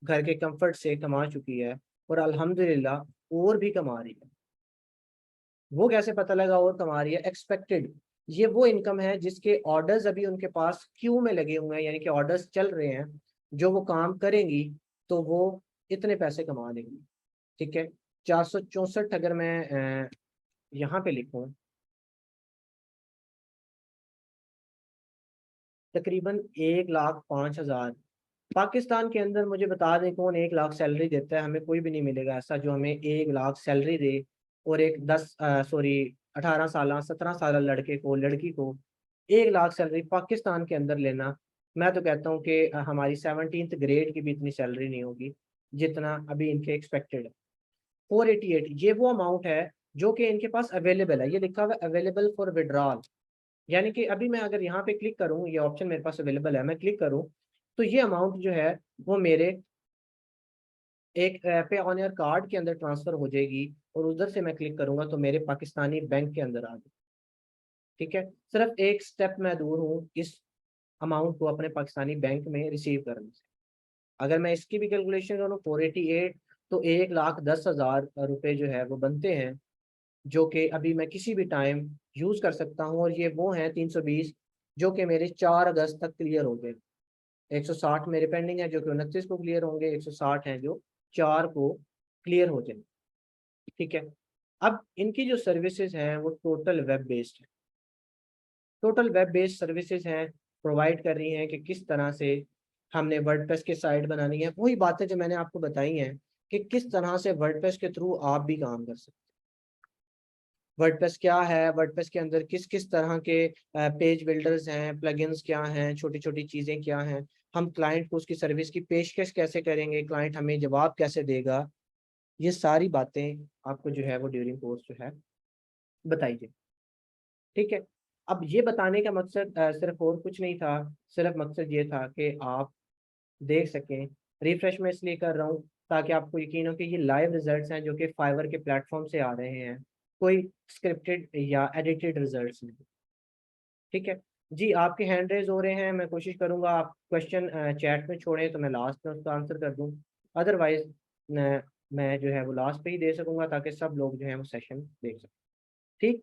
घर के कंफर्ट से कमा चुकी है और अल्हम्दुलिल्लाह और भी कमा रही है। वो कैसे पता लगा और कमा रही है? एक्सपेक्टेड, ये वो इनकम है जिसके ऑर्डर्स अभी उनके पास क्यू में लगे हुए हैं, यानी कि ऑर्डर्स चल रहे हैं। जो वो काम करेंगी तो वो इतने पैसे कमा लेंगी। ठीक है, 464 अगर मैं यहाँ पे लिखूं, तकरीबन 1,05,000। पाकिस्तान के अंदर मुझे बता दें कौन 1 लाख सैलरी देता है? हमें कोई भी नहीं मिलेगा ऐसा जो हमें 1 लाख सैलरी दे और एक 18 साल 17 साल लड़के को लड़की को 1 लाख सैलरी पाकिस्तान के अंदर लेना, मैं तो कहता हूँ कि हमारी 17th ग्रेड की भी इतनी सैलरी नहीं होगी जितना अभी इनके एक्सपेक्टेड है। 488 ये वो अमाउंट है जो कि इनके पास अवेलेबल है, ये लिखा हुआ है अवेलेबल फॉर विड्रॉल। यानी कि अभी मैं अगर यहाँ पे क्लिक करूँ, ये ऑप्शन मेरे पास अवेलेबल है, मैं क्लिक करूँ तो ये अमाउंट जो है वो मेरे एक पे ऑन योर कार्ड के अंदर ट्रांसफर हो जाएगी, और उधर से मैं क्लिक करूंगा तो मेरे पाकिस्तानी बैंक के अंदर आ गई। ठीक है, सिर्फ एक स्टेप मैं दूर हूँ इस अमाउंट को अपने पाकिस्तानी बैंक में रिसीव करने से। अगर मैं इसकी भी कैलकुलेशन करूँ 488, तो 1,10,000 रुपए जो है वो बनते हैं, जो कि अभी मैं किसी भी टाइम यूज कर सकता हूँ। और ये वो हैं 320 जो कि मेरे 4 अगस्त तक क्लियर हो गए। 160 मेरे पेंडिंग है जो कि 29 को क्लियर होंगे, 160 हैं जो 4 को क्लियर हो जाएंगे। ठीक है, अब इनकी जो सर्विसेज हैं वो टोटल वेब बेस्ड है, टोटल वेब बेस्ड सर्विसेज हैं, प्रोवाइड कर रही हैं कि किस तरह से हमने वर्डप्रेस की साइट बनानी है। वही बातें जो मैंने आपको बताई हैं कि किस तरह से वर्डप्रेस के थ्रू आप भी काम कर सकते हैं। वर्डप्रेस क्या है, वर्डप्रेस के अंदर किस किस तरह के पेज बिल्डर्स हैं, प्लगइन्स क्या हैं, छोटी छोटी चीज़ें क्या हैं, हम क्लाइंट को उसकी सर्विस की पेशकश कैसे करेंगे, क्लाइंट हमें जवाब कैसे देगा, ये सारी बातें आपको जो है वो ड्यूरिंग कोर्स जो है बताइए। ठीक है, अब ये बताने का मकसद सिर्फ और कुछ नहीं था, सिर्फ मकसद ये था कि आप देख सकें। रिफ्रेश में इसलिए कर रहा हूँ ताकि आपको यकीन हो कि ये लाइव रिजल्ट्स हैं जो कि फाइवर के प्लेटफॉर्म से आ रहे हैं, कोई स्क्रिप्टेड या एडिटेड रिजल्ट्स नहीं। ठीक है जी, आपके हैंड रेज हो रहे हैं, मैं कोशिश करूंगा आप क्वेश्चन चैट में छोड़ें तो मैं लास्ट में उसका आंसर कर दूं, अदरवाइज मैं जो है वो लास्ट पे ही दे सकूंगा ताकि सब लोग जो है वो सेशन देख सकें। ठीक।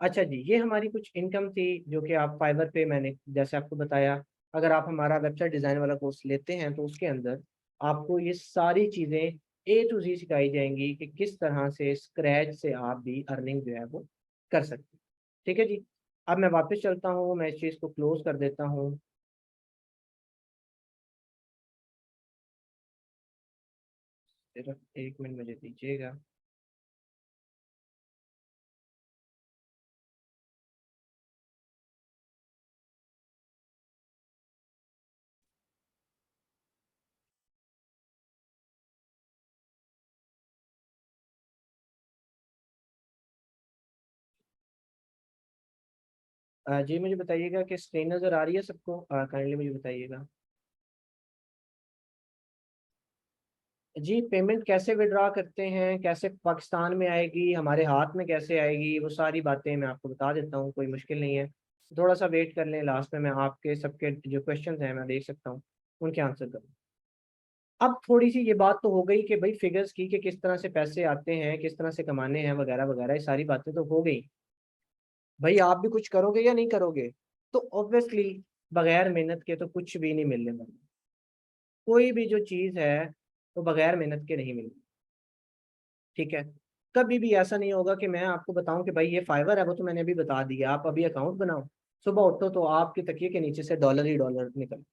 अच्छा जी, ये हमारी कुछ इनकम थी जो कि आप फाइवर पे, मैंने जैसे आपको बताया, अगर आप हमारा वेबसाइट डिज़ाइन वाला कोर्स लेते हैं तो उसके अंदर आपको ये सारी चीज़ें A to Z सिखाई जाएंगी कि किस तरह से स्क्रैच से आप भी अर्निंग जो है वो कर सकते हैं। ठीक है जी, अब मैं वापस चलता हूँ, मैं इस चीज़ को क्लोज कर देता हूँ। सिर्फ 1 मिनट मुझे दीजिएगा। जी मुझे बताइएगा कि स्क्रीन नज़र आ रही है सबको, काइंडली मुझे बताइएगा। जी, पेमेंट कैसे विड्रॉ करते हैं, कैसे पाकिस्तान में आएगी, हमारे हाथ में कैसे आएगी, वो सारी बातें मैं आपको बता देता हूँ, कोई मुश्किल नहीं है। थोड़ा सा वेट कर लें, लास्ट में मैं आपके सबके जो क्वेश्चंस हैं मैं देख सकता हूँ, उनके आंसर करूँ। अब थोड़ी सी ये बात तो हो गई कि भाई फिगर्स की कि किस तरह से पैसे आते हैं, किस तरह से कमाने हैं वगैरह वगैरह, ये सारी बातें तो हो गई। भाई आप भी कुछ करोगे या नहीं करोगे? तो ऑब्वियसली बगैर मेहनत के तो कुछ भी नहीं मिलने वाला। कोई भी जो चीज़ है वो बगैर मेहनत के नहीं मिलती। ठीक है, कभी भी ऐसा नहीं होगा कि मैं आपको बताऊं कि भाई ये फाइवर है, वो तो मैंने अभी बता दिया, आप अभी अकाउंट बनाओ, सुबह उठो तो आपके तकिए के नीचे से डॉलर ही डॉलर निकल।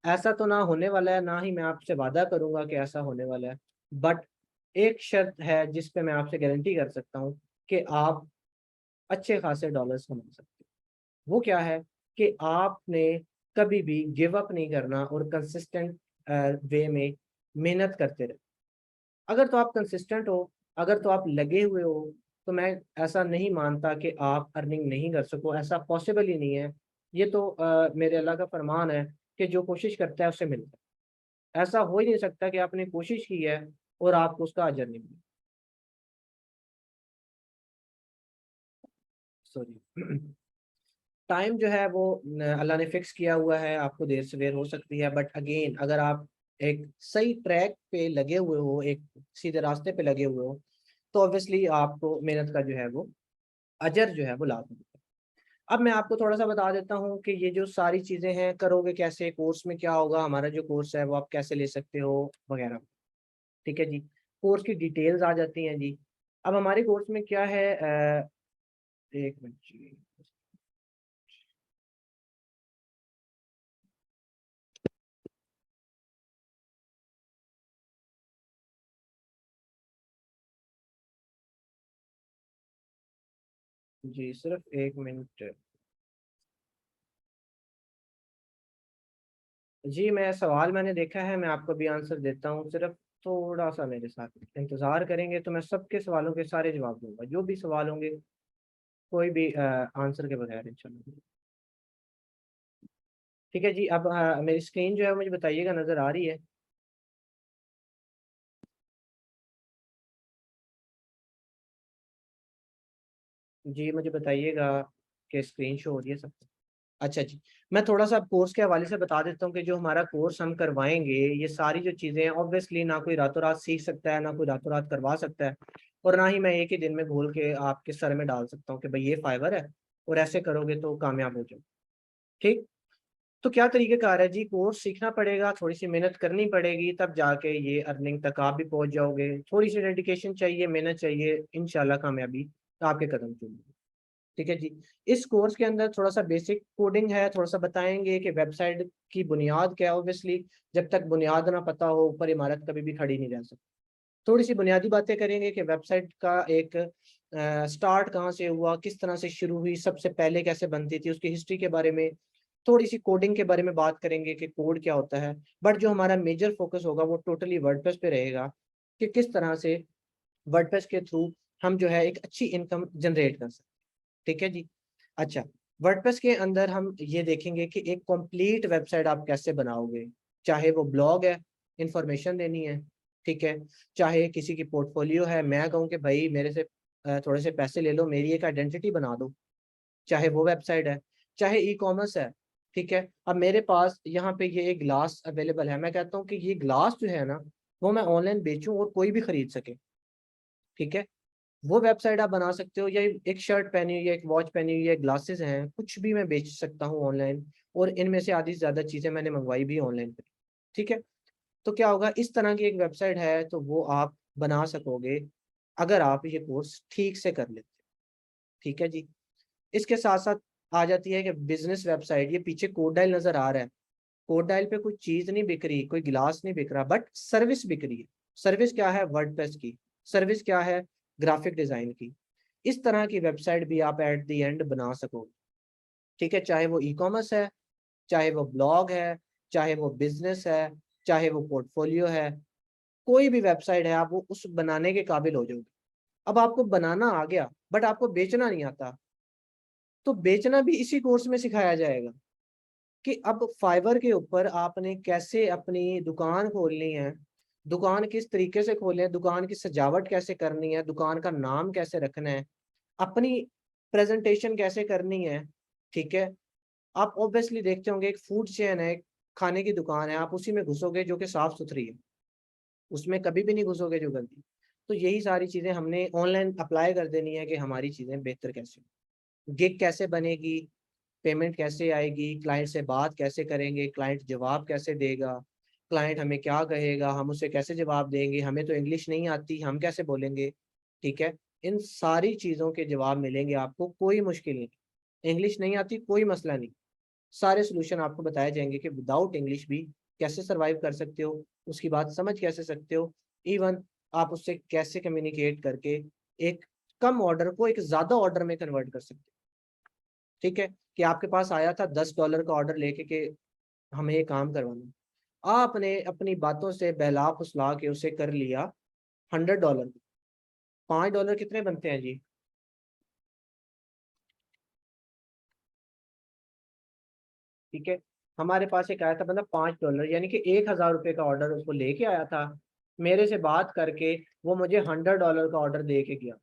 ऐसा तो ना होने वाला है, ना ही मैं आपसे वादा करूंगा कि ऐसा होने वाला है। बट एक शर्त है जिस पे मैं आपसे गारंटी कर सकता हूँ कि आप अच्छे खासे डॉलर्स कमा सकते हैं। वो क्या है कि आपने कभी भी गिव अप नहीं करना और कंसिस्टेंट वे में मेहनत करते रहे। अगर तो आप कंसिस्टेंट हो, अगर तो आप लगे हुए हो, तो मैं ऐसा नहीं मानता कि आप अर्निंग नहीं कर सको, ऐसा पॉसिबल ही नहीं है। ये तो मेरे अल्लाह का फरमान है कि जो कोशिश करता है उसे मिलता है। ऐसा हो ही नहीं सकता कि आपने कोशिश की है और आपको उसका अजर नहीं मिला। सॉरी। टाइम जो है वो अल्लाह ने फिक्स किया हुआ है, आपको देर सवेर हो सकती है, बट अगेन अगर आप एक सही ट्रैक पे लगे हुए हो, एक सीधे रास्ते पे लगे हुए हो, तो ऑब्वियसली आपको मेहनत का जो है वो अजर जो है वो लाजमी है। अब मैं आपको थोड़ा सा बता देता हूँ कि ये जो सारी चीज़ें हैं करोगे कैसे, कोर्स में क्या होगा, हमारा जो कोर्स है वो आप कैसे ले सकते हो वगैरह। ठीक है जी, कोर्स की डिटेल्स आ जाती हैं जी। अब हमारे कोर्स में क्या है, एक मिनट जी। जी सिर्फ 1 मिनट। जी मैं सवाल मैंने देखा है, मैं आपको भी आंसर देता हूँ, सिर्फ थोड़ा सा मेरे साथ इंतजार करेंगे तो मैं सबके सवालों के सारे जवाब दूंगा, जो भी सवाल होंगे, कोई भी आंसर के बगैर इंशाल्लाह। ठीक है जी। अब मेरी स्क्रीन जो है मुझे बताइएगा नजर आ रही है? जी मुझे बताइएगा कि स्क्रीन शो हो रही है सब? अच्छा जी। मैं थोड़ा सा कोर्स के हवाले से बता देता हूँ कि जो हमारा कोर्स हम करवाएंगे, ये सारी जो चीज़ें हैं ऑब्वियसली ना कोई रातों रात सीख सकता है, ना कोई रातों रात करवा सकता है, और ना ही मैं एक ही दिन में घोल के आपके सर में डाल सकता हूँ कि भाई ये फाइबर है और ऐसे करोगे तो कामयाब हो जाओ। ठीक। तो क्या तरीक़ेकार है जी, कोर्स सीखना पड़ेगा, थोड़ी सी मेहनत करनी पड़ेगी, तब जाके ये अर्निंग तक आप भी पहुंच जाओगे। थोड़ी सी डेडिकेशन चाहिए, मेहनत चाहिए, इंशाल्लाह कामयाबी आपके कदम चूमेगी। ठीक है जी। इस कोर्स के अंदर थोड़ा सा बेसिक कोडिंग है, थोड़ा सा बताएंगे कि वेबसाइट की बुनियाद क्या है। ऑब्वियसली जब तक बुनियाद ना पता हो, ऊपर इमारत कभी भी खड़ी नहीं रह सकती। थोड़ी सी बुनियादी बातें करेंगे कि वेबसाइट का एक स्टार्ट कहाँ से हुआ, किस तरह से शुरू हुई, सबसे पहले कैसे बनती थी, उसकी हिस्ट्री के बारे में, थोड़ी सी कोडिंग के बारे में बात करेंगे कि कोड क्या होता है। बट जो हमारा मेजर फोकस होगा वो टोटली वर्डप्रेस पे रहेगा, कि किस तरह से वर्डप्रेस के थ्रू हम जो है एक अच्छी इनकम जनरेट कर सकते हैं। ठीक है जी। अच्छा, वर्डप्रेस के अंदर हम ये देखेंगे कि एक कंप्लीट वेबसाइट आप कैसे बनाओगे, चाहे वो ब्लॉग है, इंफॉर्मेशन देनी है, ठीक है, चाहे किसी की पोर्टफोलियो है, मैं कहूँ कि भाई मेरे से थोड़े से पैसे ले लो, मेरी एक आइडेंटिटी बना दो, चाहे वो वेबसाइट है, चाहे ई कॉमर्स है। ठीक है। अब मेरे पास यहाँ पे ये एक ग्लास अवेलेबल है, मैं कहता हूँ कि ये ग्लास जो है ना, वो मैं ऑनलाइन बेचूं और कोई भी खरीद सके। ठीक है। वो वेबसाइट आप बना सकते हो, या एक शर्ट पहनी हुई है, एक वॉच पहनी हुई है, ग्लासेस हैं, कुछ भी मैं बेच सकता हूँ ऑनलाइन, और इनमें से आधी से ज्यादा चीजें मैंने मंगवाई भी ऑनलाइन पे। ठीक है। तो क्या होगा, इस तरह की एक वेबसाइट है तो वो आप बना सकोगे अगर आप ये कोर्स ठीक से कर लेते। ठीक है जी। इसके साथ साथ आ जाती है कि बिजनेस वेबसाइट, ये पीछे कोड डायल नजर आ रहा है, कोड डायल पे कोई चीज नहीं बिक रही, कोई गिलास नहीं बिक रहा, बट सर्विस बिक रही है। सर्विस क्या है? वर्डप्रेस की। सर्विस क्या है? ग्राफिक डिजाइन की। इस तरह की वेबसाइट भी आप एट द एंड बना सकोगे। ठीक है। चाहे वो ई कॉमर्स है, चाहे वो ब्लॉग है, चाहे वो बिजनेस है, चाहे वो पोर्टफोलियो है, कोई भी वेबसाइट है, आप वो उस बनाने के काबिल हो जाओगे। अब आपको बनाना आ गया बट आपको बेचना नहीं आता, तो बेचना भी इसी कोर्स में सिखाया जाएगा, कि अब फाइवर के ऊपर आपने कैसे अपनी दुकान खोलनी है, दुकान किस तरीके से खोलनी है, दुकान की सजावट कैसे करनी है, दुकान का नाम कैसे रखना है, अपनी प्रेजेंटेशन कैसे करनी है। ठीक है। आप ऑब्वियसली देखते होंगे एक फूड चेन है, एक खाने की दुकान है, आप उसी में घुसोगे जो कि साफ सुथरी है, उसमें कभी भी नहीं घुसोगे जो गंदी। तो यही सारी चीजें हमने ऑनलाइन अप्लाई कर देनी है कि हमारी चीजें बेहतर कैसे, गिग कैसे बनेगी, पेमेंट कैसे आएगी, क्लाइंट से बात कैसे करेंगे, क्लाइंट जवाब कैसे देगा, क्लाइंट हमें क्या कहेगा, हम उसे कैसे जवाब देंगे, हमें तो इंग्लिश नहीं आती, हम कैसे बोलेंगे। ठीक है। इन सारी चीज़ों के जवाब मिलेंगे आपको, कोई मुश्किल नहीं। इंग्लिश नहीं आती कोई मसला नहीं, सारे सोल्यूशन आपको बताए जाएंगे कि विदाउट इंग्लिश भी कैसे सरवाइव कर सकते हो, उसकी बात समझ कैसे सकते हो, इवन आप उससे कैसे कम्युनिकेट करके एक कम ऑर्डर को एक ज़्यादा ऑर्डर में कन्वर्ट कर सकते हो। ठीक है। कि आपके पास आया था $10 का ऑर्डर लेके कि हमें ये काम करवाना, आपने अपनी बातों से बहला फुसला के उसे कर लिया $100। $5 कितने बनते हैं जी? ठीक है। हमारे पास एक आया था बंदा $5, यानी कि $1,000 का ऑर्डर उसको लेके आया था, मेरे से बात करके वो मुझे $100 का ऑर्डर दे के गया।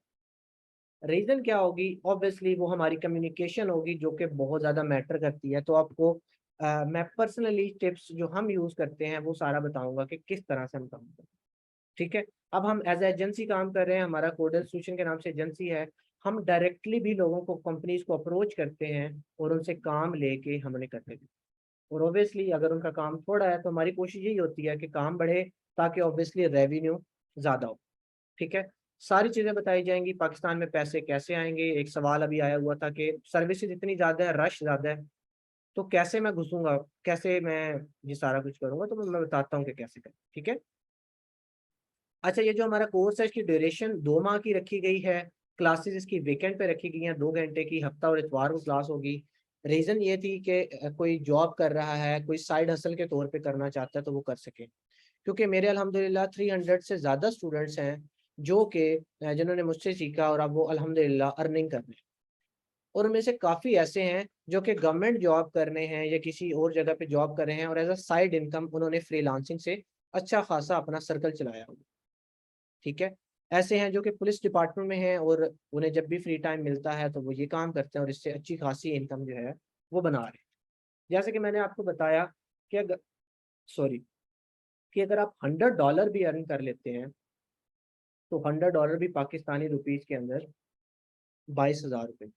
रीजन क्या होगी? ऑब्वियसली वो हमारी कम्युनिकेशन होगी, जो कि बहुत ज़्यादा मैटर करती है। तो आपको मैं पर्सनली टिप्स जो हम यूज़ करते हैं वो सारा बताऊंगा कि किस तरह से हम काम करते हैं। ठीक है। अब हम एज एजेंसी काम कर रहे हैं, हमारा कोडल सोल्यूशन के नाम से एजेंसी है, हम डायरेक्टली भी लोगों को, कंपनीज को अप्रोच करते हैं और उनसे काम लेके हमने करते हैं। और ऑब्वियसली अगर उनका काम थोड़ा है तो हमारी कोशिश यही होती है कि काम बढ़े, ताकि ऑब्वियसली रेवेन्यू ज़्यादा हो। ठीक है। सारी चीज़ें बताई जाएंगी, पाकिस्तान में पैसे कैसे आएंगे। एक सवाल अभी आया हुआ था कि सर्विसेज इतनी ज़्यादा है, रश ज़्यादा है, तो कैसे मैं घुसूंगा, कैसे मैं ये सारा कुछ करूंगा, तो मैं बताता हूँ कि कैसे करें। ठीक है। अच्छा, ये जो हमारा कोर्स है इसकी ड्यूरेशन 2 माह की रखी गई है। क्लासेस इसकी वीकेंड पे रखी गई हैं 2 घंटे की, हफ्ता और इतवार को क्लास होगी। रीज़न ये थी कि कोई जॉब कर रहा है, कोई साइड हसल के तौर पे करना चाहता है तो वो कर सके, क्योंकि मेरे अल्हम्दुलिल्लाह 300 से ज़्यादा स्टूडेंट्स हैं जो कि जिन्होंने मुझसे सीखा और अब वो अल्हम्दुलिल्लाह अर्निंग कर रहे हैं। और उनमें से काफ़ी ऐसे हैं जो कि गवर्नमेंट जॉब कर रहे हैं या किसी और जगह पे जॉब कर रहे हैं और एज अ साइड इनकम उन्होंने फ्रीलांसिंग से अच्छा खासा अपना सर्कल चलाया हुआ। ठीक है। ऐसे हैं जो कि पुलिस डिपार्टमेंट में हैं और उन्हें जब भी फ्री टाइम मिलता है तो वो ये काम करते हैं और इससे अच्छी खासी इनकम जो है वो बना रहे हैं। जैसे कि मैंने आपको बताया कि अगर सॉरी कि अगर आप $100 भी अर्न कर लेते हैं तो $100 भी पाकिस्तानी रुपीज के अंदर 22,000 रुपये।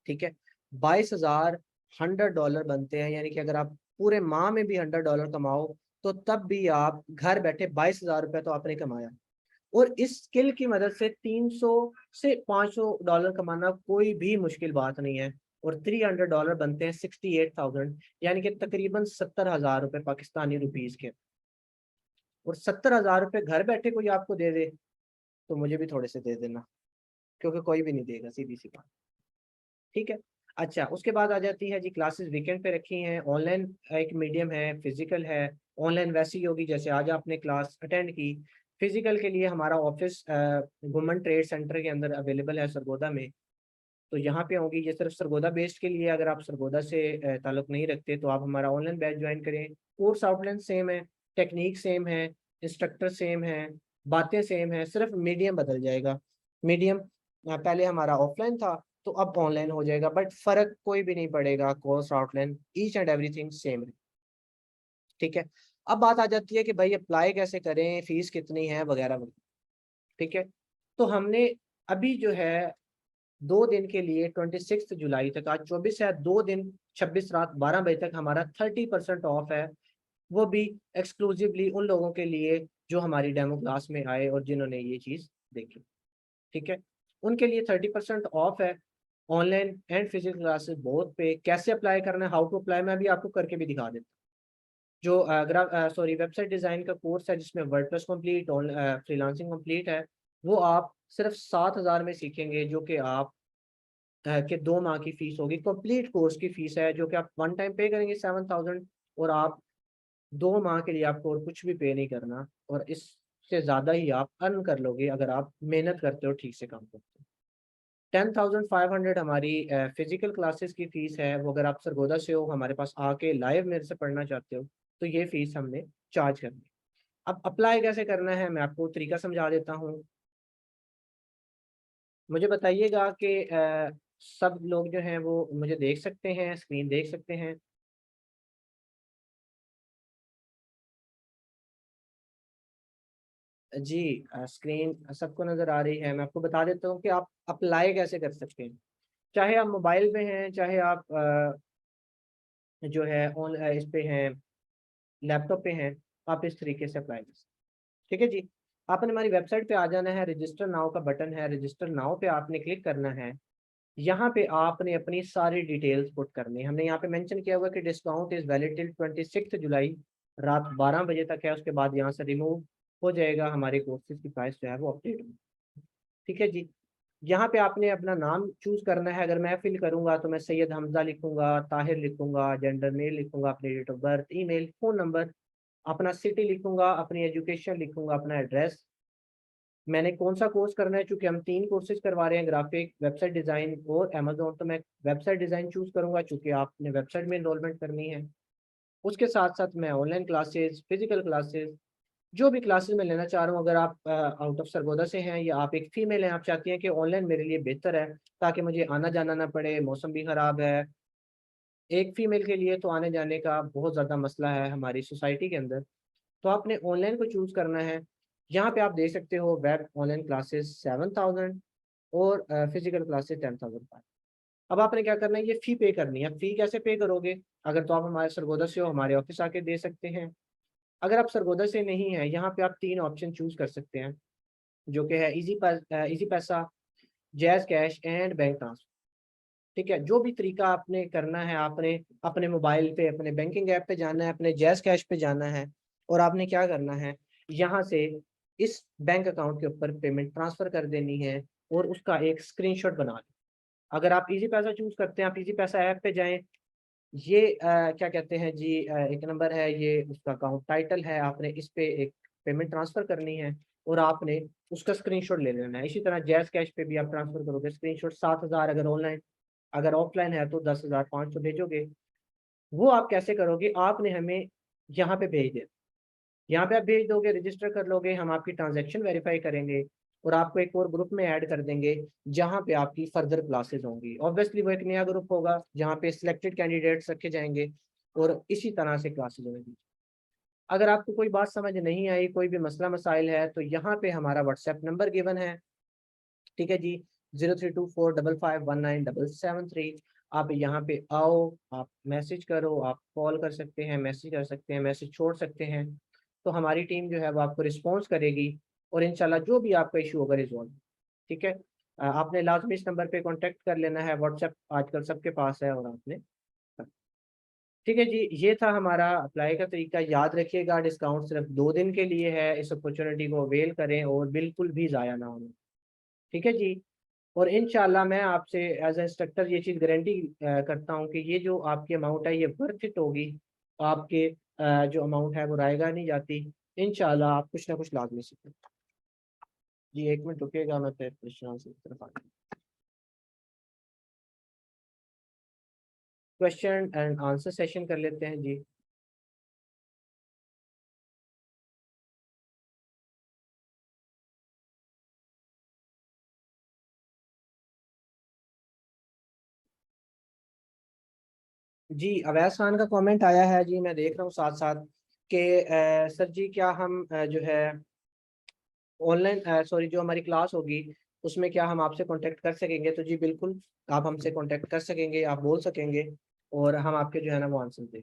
ठीक है। 22,000 $100 बनते हैं, यानी कि अगर आप पूरे माह में भी $100 कमाओ तो तब भी आप घर बैठे 22,000 रुपये तो आपने कमाया। और इस स्किल की मदद से 300 से $500 कमाना कोई भी मुश्किल बात नहीं है। और $300 बनते हैं 68,000, यानी कि तकरीबन 70,000 रुपये पाकिस्तानी रुपीज के। और 70,000 रुपये घर बैठे कोई आपको दे दे तो मुझे भी थोड़े से दे देना, क्योंकि कोई भी नहीं देगा, सीधी सी बात। ठीक है। अच्छा, उसके बाद आ जाती है जी क्लासेस वीकेंड पे रखी हैं। ऑनलाइन एक मीडियम है, फिजिकल है। ऑनलाइन वैसी होगी जैसे आज आपने क्लास अटेंड की। फिजिकल के लिए हमारा ऑफिस वुमेन ट्रेड सेंटर के अंदर अवेलेबल है सरगोदा में। तो यहाँ पे होंगी, ये सिर्फ सरगोदा बेस्ड के लिए। अगर आप सरगोदा से ताल्लुक नहीं रखते तो आप हमारा ऑनलाइन बैच ज्वाइन करें। कोर्स आउटलाइन सेम है, टेक्निक सेम है, इंस्ट्रक्टर सेम है, बातें सेम है, सिर्फ मीडियम बदल जाएगा। मीडियम पहले हमारा ऑफलाइन था तो अब ऑनलाइन हो जाएगा, बट फर्क कोई भी नहीं पड़ेगा। Course outline each and everything same है। ठीक है। अब बात आ जाती है कि भाई अप्लाई कैसे करें, फीस कितनी है वगैरह वगैरह। ठीक है। तो हमने अभी जो है 2 दिन के लिए 26 जुलाई तक, आज 24 है, 2 दिन 26 रात 12 बजे तक हमारा 30% ऑफ है। वो भी एक्सक्लूसिवली उन लोगों के लिए जो हमारी डेमो क्लास में आए और जिन्होंने ये चीज़ देखी। ठीक है। उनके लिए 30% ऑफ है। Online and physical classes both पे। कैसे अप्लाई करना है, हाउ टू अप्लाई, मैं अभी आपको करके भी दिखा देता हूँ। जो वेबसाइट डिज़ाइन का कोर्स है जिसमें वर्डप्रेस कंप्लीट, फ्रीलांसिंग कंप्लीट है, वो आप सिर्फ 7,000 में सीखेंगे, जो कि आप के 2 माह की फीस होगी। कंप्लीट कोर्स की फीस है जो कि आप वन टाइम पे करेंगे 7,000, और आप 2 माह के लिए आपको और कुछ भी पे नहीं करना। और इससे ज़्यादा ही आप अर्न कर लोगे अगर आप मेहनत करते हो, ठीक से काम करते हो। 10,500 हमारी फिजिकल क्लासेस की फ़ीस है। वो अगर आप सरगोदा से हो, हमारे पास आके लाइव मेरे से पढ़ना चाहते हो, तो ये फ़ीस हमने चार्ज करनी है। अब अप्लाई कैसे करना है मैं आपको तरीका समझा देता हूँ। मुझे बताइएगा कि सब लोग जो हैं वो मुझे देख सकते हैं, स्क्रीन देख सकते हैं? जी, स्क्रीन सबको नज़र आ रही है। मैं आपको बता देता हूँ कि आप अप्लाई कैसे कर सकते हैं। चाहे आप मोबाइल पे हैं, चाहे आप जो है इस पे हैं, लैपटॉप पे हैं, आप इस तरीके से अप्लाई कर सकते हैं। ठीक है जी। आपने हमारी वेबसाइट पे आ जाना है, रजिस्टर नाउ का बटन है, रजिस्टर नाउ पे आपने क्लिक करना है। यहाँ पे आपने अपनी सारी डिटेल्स पुट करनी है। हमने यहाँ पे मेंशन किया हुआ कि डिस्काउंट इज वैलिड टिल 26 जुलाई रात 12 बजे तक है। उसके बाद यहाँ से रिमूव हो जाएगा, हमारे कोर्सेज की प्राइस जो है वो अपडेट होगी। ठीक है जी। यहाँ पे आपने अपना नाम चूज करना है। अगर मैं फिल करूंगा तो मैं सैयद हमजा लिखूंगा, ताहिर लिखूंगा, जेंडर मेल लिखूंगा, अपनी date of birth, email, phone number, अपना सिटी लिखूंगा, अपनी एजुकेशन लिखूंगा, अपना एड्रेस, मैंने कौन सा कोर्स करना है। चूंकि हम 3 कोर्सेज करवा रहे हैं, ग्राफिक, वेबसाइट डिजाइन और अमेजोन, तो मैं वेबसाइट डिजाइन चूज करूंगा चूंकि आपने वेबसाइट में इनरोलमेंट करनी है। उसके साथ साथ मैं ऑनलाइन क्लासेस, फिजिकल क्लासेस, जो भी क्लासेस मैं लेना चाह रहा हूँ, अगर आप आउट ऑफ सरगोदा से हैं या आप एक फीमेल हैं, आप चाहती हैं कि ऑनलाइन मेरे लिए बेहतर है ताकि मुझे आना जाना ना पड़े, मौसम भी ख़राब है, एक फीमेल के लिए तो आने जाने का बहुत ज़्यादा मसला है हमारी सोसाइटी के अंदर, तो आपने ऑनलाइन को चूज़ करना है। यहाँ पे आप देख सकते हो वेब ऑनलाइन क्लासेस 7,000 और फिजिकल क्लासेस 10,000। अब आपने क्या करना है, ये फ़ी पे करनी है। फ़ी कैसे पे करोगे? अगर तो आप हमारे सरगोदा से हो, हमारे ऑफिस आके दे सकते हैं। अगर आप सरगोदा से नहीं हैं, यहाँ पे आप 3 ऑप्शन चूज़ कर सकते हैं, जो कि है इजी पैसा, jazz cash and bank transfer. ठीक है। जो भी तरीका आपने करना है, आपने अपने मोबाइल पे अपने बैंकिंग ऐप पे जाना है, अपने जैज़ कैश पे जाना है, और आपने क्या करना है, यहाँ से इस बैंक अकाउंट के ऊपर पेमेंट ट्रांसफ़र कर देनी है। और उसका एक स्क्रीनशॉट बना लें। अगर आप इजी पैसा चूज करते हैं, आप इजी पैसा ऐप पे जाएं, ये क्या कहते हैं जी, एक नंबर है, ये उसका अकाउंट टाइटल है, आपने इस पे एक पेमेंट ट्रांसफर करनी है और आपने उसका स्क्रीनशॉट ले लेना है। इसी तरह जैज कैश पे भी आप ट्रांसफर करोगे स्क्रीनशॉट, 7,000 अगर ऑनलाइन, अगर ऑफलाइन है तो 10,500 भेजोगे। वो आप कैसे करोगे, आपने हमें यहाँ पे भेज देना, यहाँ पे आप भेज दोगे, रजिस्टर कर लोगे, हम आपकी ट्रांजैक्शन वेरीफाई करेंगे और आपको एक और ग्रुप में ऐड कर देंगे जहाँ पे आपकी फर्दर क्लासेस होंगी। ऑब्वियसली वो एक नया ग्रुप होगा जहाँ पे सिलेक्टेड कैंडिडेट्स रखे जाएंगे और इसी तरह से क्लासेस होंगी। अगर आपको कोई बात समझ नहीं आई, कोई भी मसला मसाइल है, तो यहाँ पे हमारा व्हाट्सएप नंबर गिवन है, ठीक है जी, 0324551977 3। आप यहाँ पे आओ, आप मैसेज करो, आप कॉल कर सकते हैं, मैसेज कर सकते हैं, मैसेज छोड़ सकते हैं, तो हमारी टीम जो है वो आपको रिस्पॉन्स करेगी और इंशाल्लाह जो भी आपका इशू होगा रिजॉल्व। ठीक है, आपने लाजमी इस नंबर पे कांटेक्ट कर लेना है, व्हाट्सएप आजकल सबके पास है और आपने, ठीक है जी। ये था हमारा अप्लाई का तरीका, याद रखिएगा डिस्काउंट सिर्फ 2 दिन के लिए है, इस अपॉर्चुनिटी को अवेल करें और बिल्कुल भी ज़ाया ना होने। ठीक है जी। और इंशाल्लाह मैं आपसे एज ए इंस्ट्रक्टर ये चीज़ गारंटी करता हूँ कि ये जो आपकी अमाउंट है ये वर्थ इट होगी, आपके जो अमाउंट है वो रायगा नहीं जाती। इंशाल्लाह आप कुछ ना कुछ लाजमी सीखें। जी 1 मिनट रुकिएगा, मैं फिर क्वेश्चन आंसर की तरफ आ क्वेश्चन एंड आंसर सेशन कर लेते हैं जी। जी अवैस खान का कमेंट आया है जी, मैं देख रहा हूँ साथ साथ कि सर जी क्या हम जो है ऑनलाइन, सॉरी, जो हमारी क्लास होगी उसमें क्या हम आपसे कांटेक्ट कर सकेंगे? तो जी बिल्कुल, आप हमसे कांटेक्ट कर सकेंगे, आप बोल सकेंगे और हम आपके जो है ना वो आंसर दें।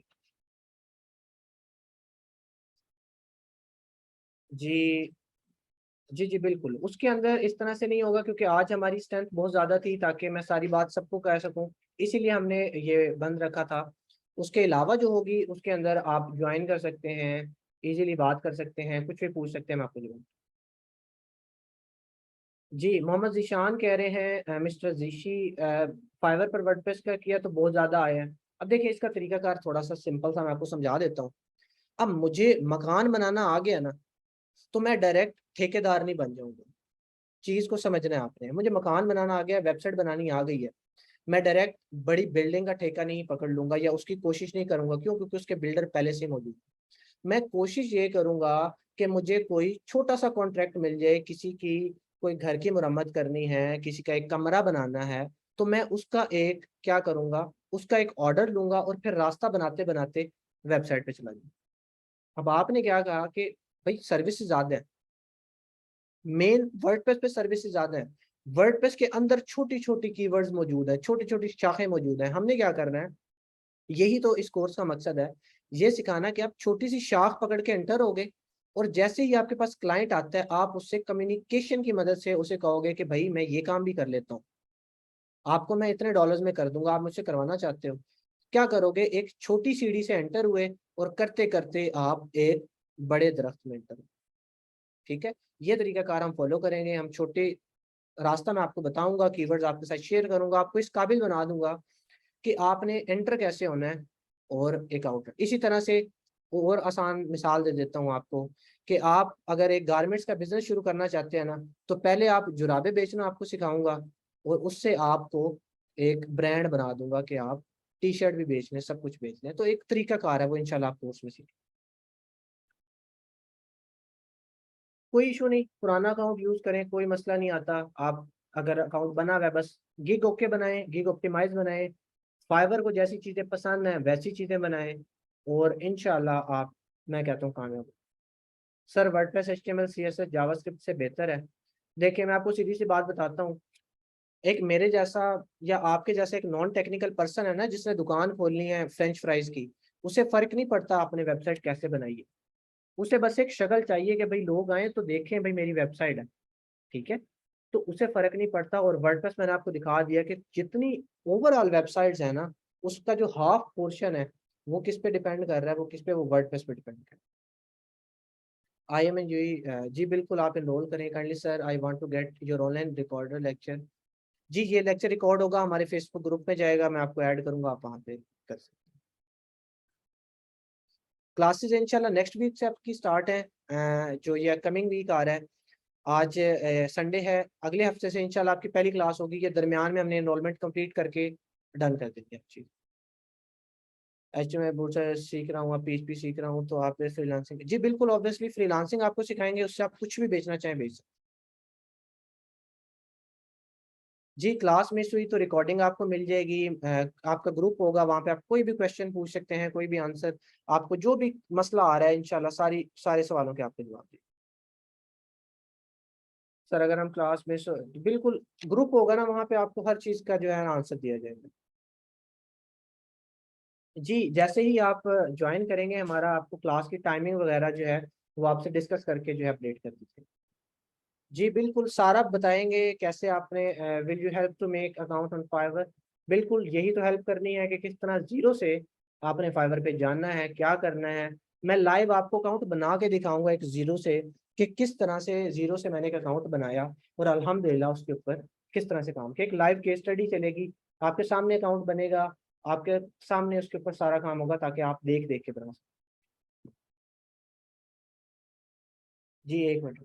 जी जी जी बिल्कुल, उसके अंदर इस तरह से नहीं होगा क्योंकि आज हमारी स्ट्रेंथ बहुत ज़्यादा थी ताकि मैं सारी बात सबको कह सकूं, इसीलिए हमने ये बंद रखा था। उसके अलावा जो होगी उसके अंदर आप ज्वाइन कर सकते हैं, इजीली बात कर सकते हैं, कुछ भी पूछ सकते हैं, मैं आपको जवाब। जी मोहम्मद जीशान कह रहे हैं मिस्टर जीशी, फाइवर पर वर्डप्रेस का किया तो बहुत ज़्यादा आया है। अब देखिए इसका तरीकाकार थोड़ा सा सिंपल था, मैं आपको समझा देता हूँ। अब मुझे मकान बनाना आ गया ना, तो मैं डायरेक्ट ठेकेदार नहीं बन जाऊंगा। चीज को समझना है आपने, मुझे मकान बनाना आ गया, वेबसाइट बनानी आ गई है, मैं डायरेक्ट बड़ी बिल्डिंग का ठेका नहीं पकड़ लूंगा या उसकी कोशिश नहीं करूंगा। क्यों? क्योंकि उसके बिल्डर पहले से मौजूद हैं। मैं कोशिश ये करूंगा कि मुझे कोई छोटा सा कॉन्ट्रैक्ट मिल जाए, किसी की कोई घर की मुरम्मत करनी है, किसी का एक कमरा बनाना है, तो मैं उसका एक क्या करूंगा, उसका एक ऑर्डर लूंगा और फिर रास्ता बनाते बनाते वेबसाइट पे चला जाऊंगा। अब आपने क्या कहा कि भाई सर्विस ज्यादा है, मेन वर्डप्रेस पे सर्विसेज ज्यादा है, वर्डप्रेस के अंदर छोटी छोटी कीवर्ड्स मौजूद है, छोटी छोटी शाखें मौजूद है। हमने क्या करना है, यही तो इस कोर्स का मकसद है, ये सिखाना कि आप छोटी सी शाख पकड़ के एंटर होगे और जैसे ही आपके पास क्लाइंट आता है आप उससे कम्युनिकेशन की मदद से उसे कहोगे कि भाई मैं ये काम भी कर लेता हूँ, आपको मैं इतने डॉलर्स में कर दूंगा, आप मुझसे करवाना चाहते हो? क्या करोगे, एक छोटी सीढ़ी से एंटर हुए और करते करते आप एक बड़े दरख्त में एंटर। ठीक है, ये तरीकाकार हम फॉलो करेंगे। हम छोटे रास्ता मैं आपको बताऊंगा, कीवर्ड्स आपके साथ शेयर करूंगा, आपको इस काबिल बना दूंगा कि आपने एंटर कैसे होना है और एक आउटर। इसी तरह से और आसान मिसाल दे देता हूँ आपको कि आप अगर एक गारमेंट्स का बिजनेस शुरू करना चाहते हैं ना, तो पहले आप जुराबे बेचना आपको सिखाऊंगा और उससे आपको एक ब्रांड बना दूंगा कि आप टी शर्ट भी बेच लें, सब कुछ बेच लें। तो एक तरीका कार है वो, इंशाल्लाह आप कोर्स में सीखें। कोई इशू नहीं, पुराना अकाउंट यूज करें, कोई मसला नहीं आता। आप अगर अकाउंट बना हुआ है, बस गिग ओके बनाएं, गिग ऑप्टिमाइज बनाएं, फाइवर को जैसी चीजें पसंद है वैसी चीजें बनाएं और इंशाल्लाह आप, मैं कहता हूँ, कामयाब। Sir WordPress HTML CSS JavaScript से बेहतर है? देखिए मैं आपको सीधी सी बात बताता हूँ, एक मेरे जैसा या आपके जैसा एक नॉन टेक्निकल पर्सन है ना, जिसने दुकान खोलनी है फ्रेंच फ्राइज की, उसे फर्क नहीं पड़ता आपने वेबसाइट कैसे बनाई है। उसे बस एक शक्ल चाहिए कि भाई लोग आए तो देखें भाई मेरी वेबसाइट है। ठीक है, तो उसे फर्क नहीं पड़ता। और वर्डप्रेस मैंने आपको दिखा दिया कि जितनी ओवरऑल वेबसाइट्स है ना, उसका जो हाफ पोर्शन है वो किस पे डिपेंड कर रहा है, वो किस पे, वो वर्डप्रेस पे डिपेंड कर रहा है। IM जी, जी बिल्कुल आप एनरोल करें kindly sir, I want to get your online recorder lecture. जी ये लेक्चर रिकॉर्ड होगा, हमारे फेसबुक ग्रुप में जाएगा, मैं आपको ऐड करूंगा, आप वहाँ पे कर सकते हैं। क्लासेस इंशाल्लाह नेक्स्ट वीक से आपकी स्टार्ट है, जो ये कमिंग वीक आ रहा है। आज संडे है, अगले हफ्ते से इंशाल्लाह आपकी पहली क्लास होगी। ये दरमियान में हमने एनरोलमेंट कंप्लीट करके डन कर देंगे अच्छी। HTML बहुत सारे सीख रहा हूँ, आप PHP सीख रहा हूँ, तो आप फ्रीलांसिंग, जी बिल्कुल ऑब्वियसली फ्रीलांसिंग आपको सिखाएंगे, उससे आप कुछ भी बेचना चाहें बेच सकते हैं। जी क्लास मिस हुई तो रिकॉर्डिंग आपको मिल जाएगी, आपका ग्रुप होगा, वहाँ पे आप कोई भी क्वेश्चन पूछ सकते हैं, कोई भी आंसर, आपको जो भी मसला आ रहा है इंशाल्लाह सारे सवालों के आपके जवाब दें। सर अगर हम क्लास मिस, बिल्कुल ग्रुप होगा ना, वहाँ पे आपको हर चीज़ का जो है आंसर दिया जाएगा। जी जैसे ही आप ज्वाइन करेंगे हमारा, आपको क्लास की टाइमिंग वगैरह जो है वो आपसे डिस्कस करके जो है अपडेट कर दीजिए। जी बिल्कुल सारा बताएंगे कैसे आपने, will you help to make account on Fiverr, बिल्कुल यही तो हेल्प करनी है कि किस तरह जीरो से आपने फाइवर पे जानना है, क्या करना है। मैं लाइव आपको अकाउंट बना के दिखाऊंगा एक जीरो से, कि किस तरह से जीरो से मैंने एक अकाउंट बनाया और अल्हम्दुलिल्लाह उसके ऊपर किस तरह से काम किया। एक लाइव केस स्टडी चलेगी, आपके सामने अकाउंट बनेगा, आपके सामने उसके ऊपर सारा काम होगा, ताकि आप देख देख के बना सकें। जी एक मिनट।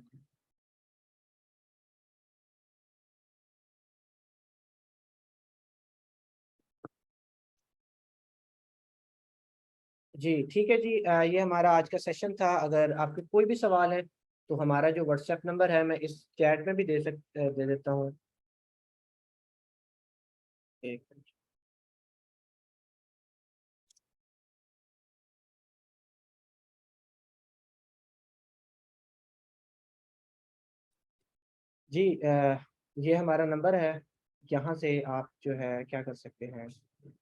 जी ठीक है जी, ये हमारा आज का सेशन था। अगर आपके कोई भी सवाल है तो हमारा जो व्हाट्सएप नंबर है मैं इस चैट में भी दे देता हूँ। एक मिनट। जी ये हमारा नंबर है, यहाँ से आप जो है क्या कर सकते हैं,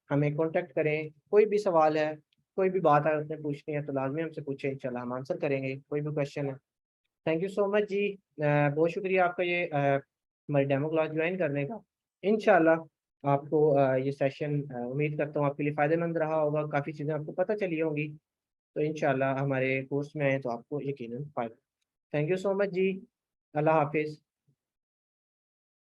हमें कांटेक्ट करें, कोई भी सवाल है, कोई भी बात है आपने पूछनी है तो लाजमी हमसे पूछें, इंशाल्लाह हम आंसर करेंगे, कोई भी क्वेश्चन है। थैंक यू सो मच जी, बहुत शुक्रिया आपका ये हमारी डेमो क्लास ज्वाइन करने का। इंशाल्लाह आपको ये सेशन उम्मीद करता हूँ आपके लिए फ़ायदेमंद रहा होगा, काफ़ी चीज़ें आपको पता चली होंगी, तो इंशाल्लाह हमारे कोर्स में आए तो आपको यकीनन फ़ायदा। थैंक यू सो मच जी, अल्लाह हाफिज़।